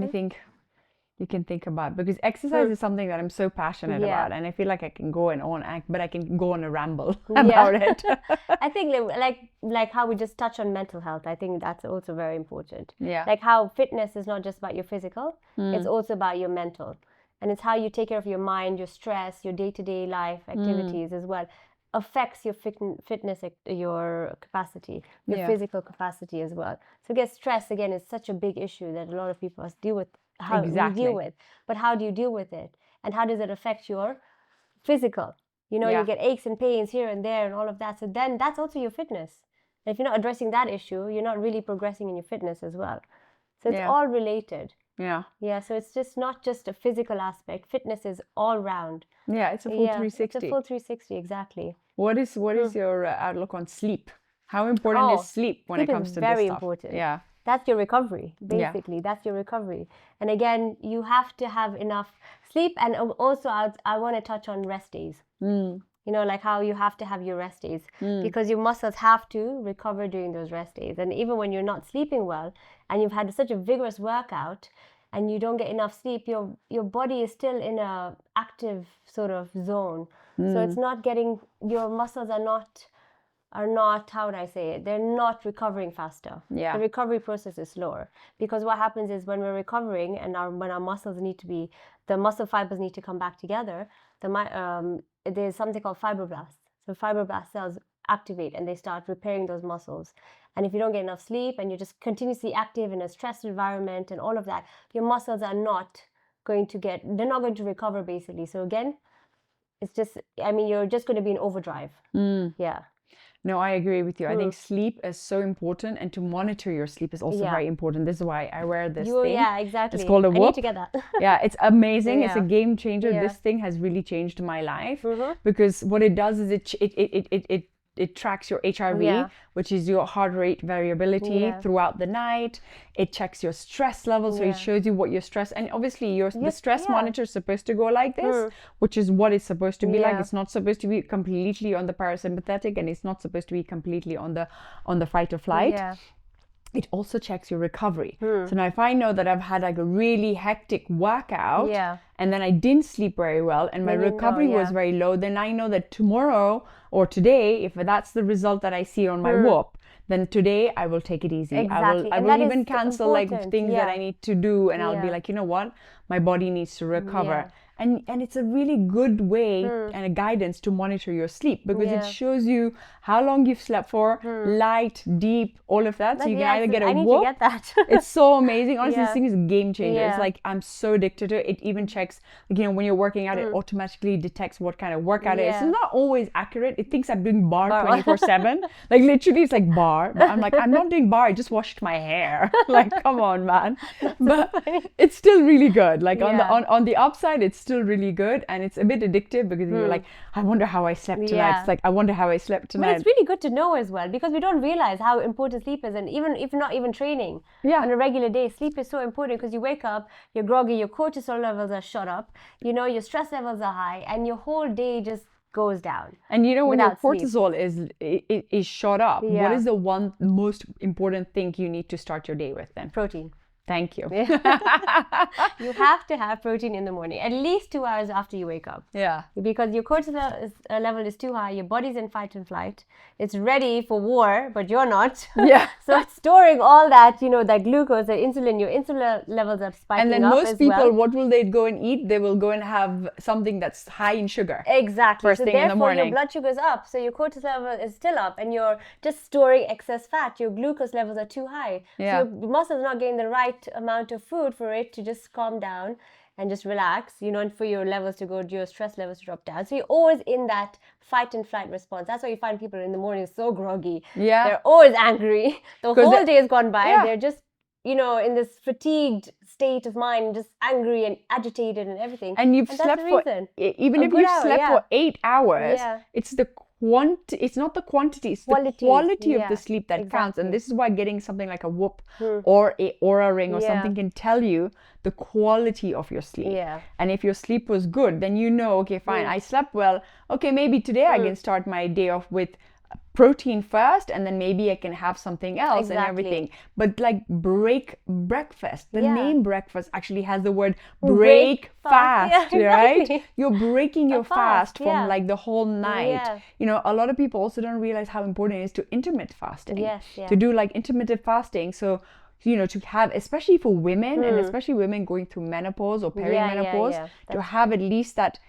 S2: Anything you can think about? Because exercise is something that I'm so passionate about, and I feel like I can go on, but I can go on a ramble about it.
S1: I think like how we just touch on mental health, I think that's also very important.
S2: Yeah.
S1: Like how fitness is not just about your physical, it's also about your mental. And it's how you take care of your mind, your stress, your day-to-day life activities as well. Affects your fitness, your capacity, your physical capacity as well. So I guess stress again is such a big issue that a lot of people deal with. How you deal with, but how do you deal with it, and how does it affect your physical? You know, you get aches and pains here and there and all of that. So then that's also your fitness. And if you're not addressing that issue, you're not really progressing in your fitness as well. So it's all related.
S2: Yeah.
S1: Yeah. So it's just not just a physical aspect. Fitness is all round.
S2: Yeah, it's a full 360.
S1: It's a full 360, exactly.
S2: What is your outlook on sleep? How important is sleep when it comes to this stuff?
S1: Very important.
S2: Yeah.
S1: That's your recovery, basically. That's your recovery. And again, you have to have enough sleep. And also, I want to touch on rest days. You know, like how you have to have your rest days because your muscles have to recover during those rest days. And even when you're not sleeping well and you've had such a vigorous workout and you don't get enough sleep, your body is still in a active sort of zone. So it's not getting, your muscles are not, how would I say it? They're not recovering faster.
S2: Yeah.
S1: The recovery process is slower because what happens is when we're recovering and when our muscles the muscle fibers need to come back together, there's something called fibroblasts. So fibroblast cells activate and they start repairing those muscles. And if you don't get enough sleep and you're just continuously active in a stressed environment and all of that, your muscles are not going to recover basically. So again, it's just, I mean, you're just going to be in overdrive. Yeah.
S2: No, I agree with you. I think sleep is so important, and to monitor your sleep is also very important. This is why I wear this thing.
S1: Yeah, exactly.
S2: It's called a Whoop.
S1: I need to get that.
S2: Yeah, it's amazing. It's a game changer. Yeah. This thing has really changed my life because what it does is it tracks your HRV, which is your heart rate variability throughout the night. It checks your stress level, so it shows you what your stress, and obviously the stress monitor is supposed to go like this, which is what it's supposed to be like. It's not supposed to be completely on the parasympathetic, and it's not supposed to be completely on the fight or flight. Yeah. It also checks your recovery. So now if I know that I've had like a really hectic workout and then I didn't sleep very well and my recovery was very low, then I know that tomorrow or today, if that's the result that I see on my Whoop, then today I will take it easy.
S1: Exactly.
S2: I will even cancel like things that I need to do, and I'll be like, you know what? My body needs to recover. And it's a really good way and a guidance to monitor your sleep because it shows you how long you've slept for, light, deep, all of that. So you can either get a Whoop.
S1: I need to get that.
S2: It's so amazing. Honestly, this thing is a game changer. It's like, I'm so addicted to it. It even checks, like, you know, when you're working out, it automatically detects what kind of workout it is. It's not always accurate. It thinks I'm doing bar 24/7. Like literally it's like bar. But I'm like, I'm not doing bar. I just washed my hair. Like, come on, man. But it's still really good. Like on the upside, it's still still really good, and it's a bit addictive because you're like, I wonder how I slept tonight.
S1: Yeah.
S2: It's like, I wonder how I slept tonight.
S1: But it's really good to know as well, because we don't realize how important sleep is, and even if not even training
S2: Yeah.
S1: on a regular day, sleep is so important, because you wake up, you're groggy, your cortisol levels are shot up, you know, your stress levels are high, and your whole day just goes down.
S2: And you know, when your
S1: without sleep.
S2: cortisol is shot up, what
S1: Yeah.
S2: is the one most important thing you need to start your day with then?
S1: Protein.
S2: Thank you.
S1: You have to have protein in the morning, at least 2 hours after you wake up.
S2: Yeah.
S1: Because your cortisol level is too high, your body's in fight and flight. It's ready for war, but you're not.
S2: Yeah.
S1: So it's storing all that, you know, that glucose, that insulin. Your insulin levels are spiking
S2: And then
S1: up
S2: most
S1: as
S2: people,
S1: well.
S2: what will they go and eat? They will go and have something that's high in sugar.
S1: Exactly.
S2: First
S1: So
S2: thing in the
S1: therefore, your
S2: morning.
S1: blood sugar is up. So your cortisol level is still up, and you're just storing excess fat. Your glucose levels are too high.
S2: Yeah.
S1: So your muscles not getting the right amount of food for it to just calm down and just relax, you know, and for your levels to go, your stress levels to drop down. So you're always in that fight and flight response. That's why you find people in the morning so groggy.
S2: Yeah.
S1: They're always angry. The
S2: 'Cause
S1: whole day has gone by.
S2: Yeah.
S1: They're just, you know, in this fatigued state of mind, just angry and agitated and everything.
S2: And you've
S1: that's
S2: slept
S1: the
S2: for,
S1: reason.
S2: even
S1: A
S2: if
S1: good
S2: you've
S1: hour,
S2: slept
S1: yeah.
S2: for 8 hours,
S1: Yeah.
S2: it's it's not the quantity, it's
S1: Quality,
S2: the quality of
S1: yeah,
S2: the sleep that counts. And
S1: exactly.
S2: this is why getting something like a Whoop or a Aura Ring or
S1: Yeah.
S2: something can tell you the quality of your sleep.
S1: Yeah.
S2: And if your sleep was good, then you know, okay, fine, I slept well. Okay, maybe today I can start my day off with protein first, and then maybe I can have something else and
S1: Exactly.
S2: everything. But like breakfast, the
S1: Yeah.
S2: name breakfast actually has the word
S1: Break
S2: break
S1: fast.
S2: fast,
S1: Yeah,
S2: right?
S1: exactly.
S2: You're breaking your fast from
S1: yeah.
S2: like the whole night.
S1: Yeah.
S2: You know, a lot of people also don't realize how important it is to intermittent fasting.
S1: Yes, yeah.
S2: To do like intermittent fasting. So, you know, to have, especially for women and especially women going through menopause or perimenopause,
S1: yeah.
S2: to have at least that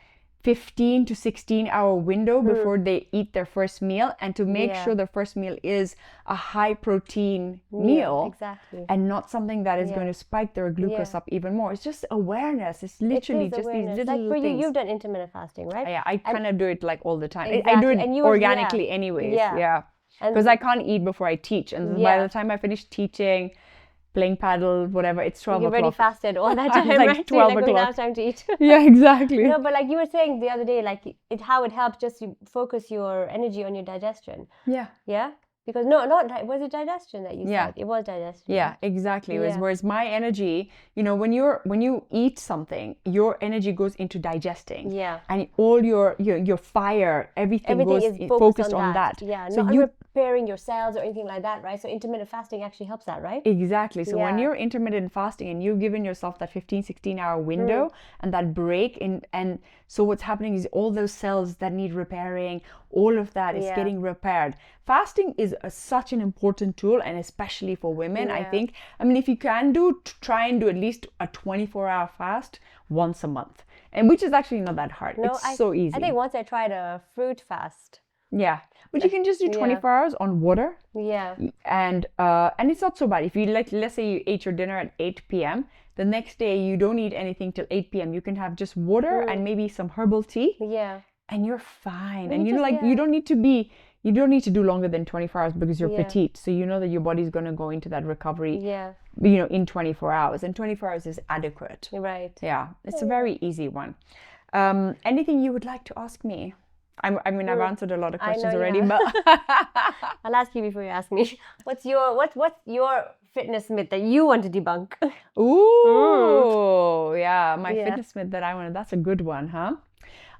S2: 15 to 16 hour window before they eat their first meal, and to make
S1: Yeah.
S2: sure their first meal is a high protein meal
S1: Exactly.
S2: and not something that is
S1: Yeah.
S2: going to spike their glucose
S1: Yeah.
S2: up even more. It's just awareness. It's literally
S1: It is
S2: just
S1: awareness.
S2: these
S1: Like
S2: little
S1: for you,
S2: things.
S1: you've done intermittent fasting, right?
S2: Yeah, I kind of do it like all the time. I do
S1: Exactly.
S2: it
S1: And you-
S2: organically
S1: yeah.
S2: anyways.
S1: Yeah.
S2: Yeah.
S1: And-
S2: Because I can't eat before I teach. And by
S1: Yeah.
S2: the time I finish teaching, playing paddle, whatever, it's 12
S1: You've already
S2: o'clock.
S1: fasted all that
S2: It's
S1: time,
S2: like
S1: right? So you're
S2: 12
S1: like, "Okay, now
S2: o'clock.
S1: it's time to eat."
S2: Yeah, exactly.
S1: No, but like you were saying the other day, like how it helps just to focus your energy on your digestion.
S2: Yeah.
S1: Yeah? Because was it digestion that you
S2: Yeah.
S1: said? It was digestion.
S2: Yeah, exactly.
S1: Yeah.
S2: Whereas my energy, you know, when you eat something, your energy goes into digesting.
S1: Yeah.
S2: And all your fire, everything goes
S1: is
S2: focused on that.
S1: Yeah,
S2: So
S1: not
S2: you
S1: repairing your cells or anything like that, right? So intermittent fasting actually helps that, right?
S2: Exactly. So when
S1: Yeah.
S2: you're intermittent fasting and you've given yourself that 15, 16 hour window and that break and so what's happening is all those cells that need repairing, all of that is
S1: Yeah.
S2: getting repaired. Fasting is such an important tool, and especially for women, I
S1: Yeah.
S2: think. I mean, if you can try and do at least a 24-hour fast once a month, and which is actually not that hard. It's so easy.
S1: I think once I tried a fruit fast.
S2: Yeah. But you can just do 24 hours on water.
S1: Yeah.
S2: And it's not so bad. If you let's say you ate your dinner at 8 p.m., the next day you don't eat anything till 8 p.m. You can have just water and maybe some herbal tea,
S1: Yeah.
S2: and you're fine.
S1: You
S2: And
S1: just-
S2: you don't need to do longer than 24 hours because you're fatigued. So you know that your body's going to go into that recovery,
S1: Yeah.
S2: you know, in 24 hours. And 24 hours is adequate.
S1: You're right.
S2: Yeah, it's a very easy one. Anything you would like to ask me? I mean, I've answered a lot of
S1: I know
S2: questions
S1: you
S2: already,
S1: have.
S2: but
S1: I'll ask you before you ask me. What's your fitness myth that you want to debunk?
S2: Ooh, yeah, my
S1: Yeah.
S2: fitness myth that I want to, that's a good one, huh?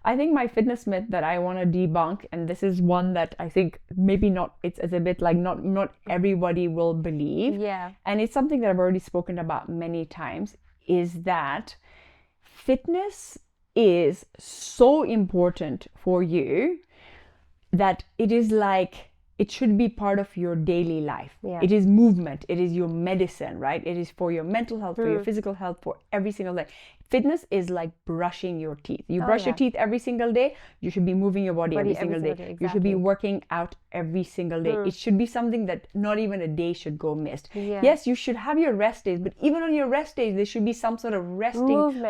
S2: I think my fitness myth that I want to debunk, and this is one that I think maybe not, it's a bit like not everybody will believe.
S1: Yeah.
S2: And it's something that I've already spoken about many times, is that fitness is so important for you that it is like, it should be part of your daily life.
S1: Yeah.
S2: It is movement. It is your medicine, right? It is for your mental health, for your physical health, for every single day. Fitness is like brushing your teeth. You brush your teeth every single day. You should be moving your body every single day. You should be working out every single day. It should be something that not even a day should go missed.
S1: Yeah.
S2: Yes, you should have your rest days, but even on your rest days, there should be some sort of resting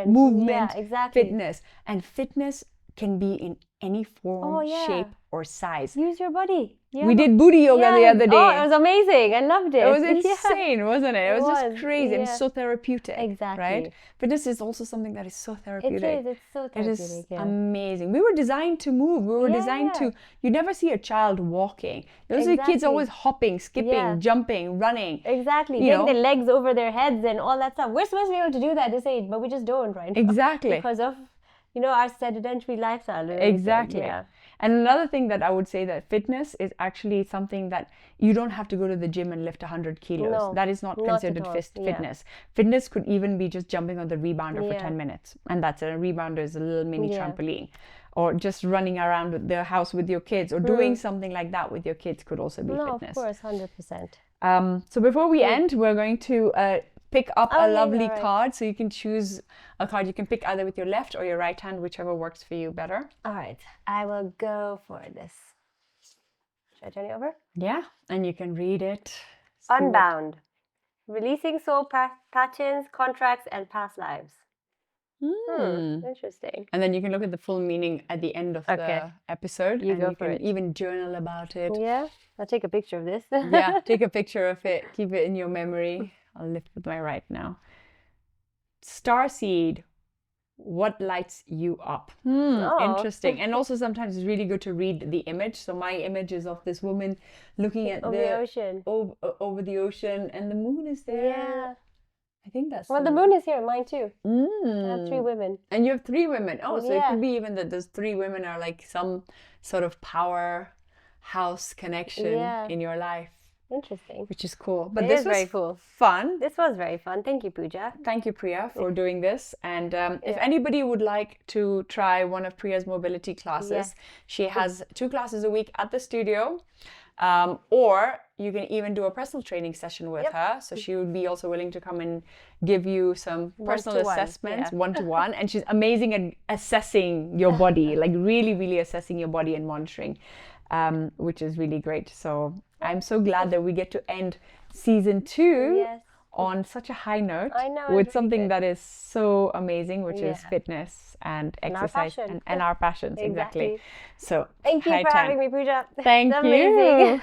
S1: Movement.
S2: yeah,
S1: exactly.
S2: fitness. And fitness can be in any form,
S1: Oh, yeah.
S2: shape, or size.
S1: Use your body. Yeah.
S2: We did booty yoga the other day.
S1: Oh, it was amazing. I loved it.
S2: It was
S1: Yeah.
S2: insane, wasn't it? It was just crazy and
S1: yeah.
S2: so therapeutic.
S1: Exactly.
S2: Right? Fitness is also something that is so therapeutic.
S1: It is. It's so
S2: It
S1: therapeutic.
S2: is
S1: yeah.
S2: amazing. We were designed to move. We were designed to. You never see a child walking. You see kids always hopping, skipping, jumping, running.
S1: Exactly. Getting their legs over their heads and all that stuff. We're supposed to be able to do that at this age, but we just don't right now.
S2: Exactly.
S1: Because of, our sedentary lifestyle.
S2: Exactly.
S1: Yeah.
S2: And another thing that I would say that fitness is actually something that you don't have to go to the gym and lift 100 kilos.
S1: No,
S2: that is not considered fitness. Fitness could even be just jumping on the rebounder for 10 minutes. And that's it. A rebounder is a little mini trampoline. Or just running around the house with your kids or doing something like that with your kids could also be fitness.
S1: No, of course, 100%.
S2: So before we end, we're going to pick up a lovely card. So you can choose a card. You can pick either with your left or your right hand, whichever works for you better.
S1: All right. I will go for this. Should I turn it over?
S2: Yeah. And you can read it.
S1: Unbound. Releasing soul patterns, contracts, and past lives. Interesting.
S2: And then you can look at the full meaning at the end of the episode.
S1: You
S2: and
S1: go
S2: you
S1: for
S2: can
S1: it.
S2: even journal about it.
S1: Yeah. I'll take a picture of this.
S2: Yeah. Take a picture of it. Keep it in your memory. I'll lift with my right now. Starseed. What lights you up? Interesting. And also sometimes it's really good to read the image. So my image is of this woman looking at
S1: the ocean.
S2: Over the ocean, and the moon is there.
S1: Yeah.
S2: I think that's...
S1: Well, the moon is here, mine too. I have 3 women.
S2: And you have 3 women. Oh, so it could be even that those 3 women are like some sort of powerhouse connection in your life.
S1: Interesting.
S2: Which is cool. But
S1: this was very cool.
S2: Fun.
S1: This was very fun. Thank you, Pooja.
S2: Thank you, Priya, for doing this. And if anybody would like to try one of Priya's mobility classes, she has 2 classes a week at the studio. Or you can even do a personal training session with her. So she would be also willing to come and give you some personal assessments, one-to-one. And she's amazing at assessing your body, like really, really assessing your body and monitoring, which is really great. So I'm so glad that we get to end season 2 on such a high note with something that is so amazing, which is fitness and exercise and our passions. Exactly. So
S1: thank you for having me, Pooja.
S2: Thank you.
S1: Amazing.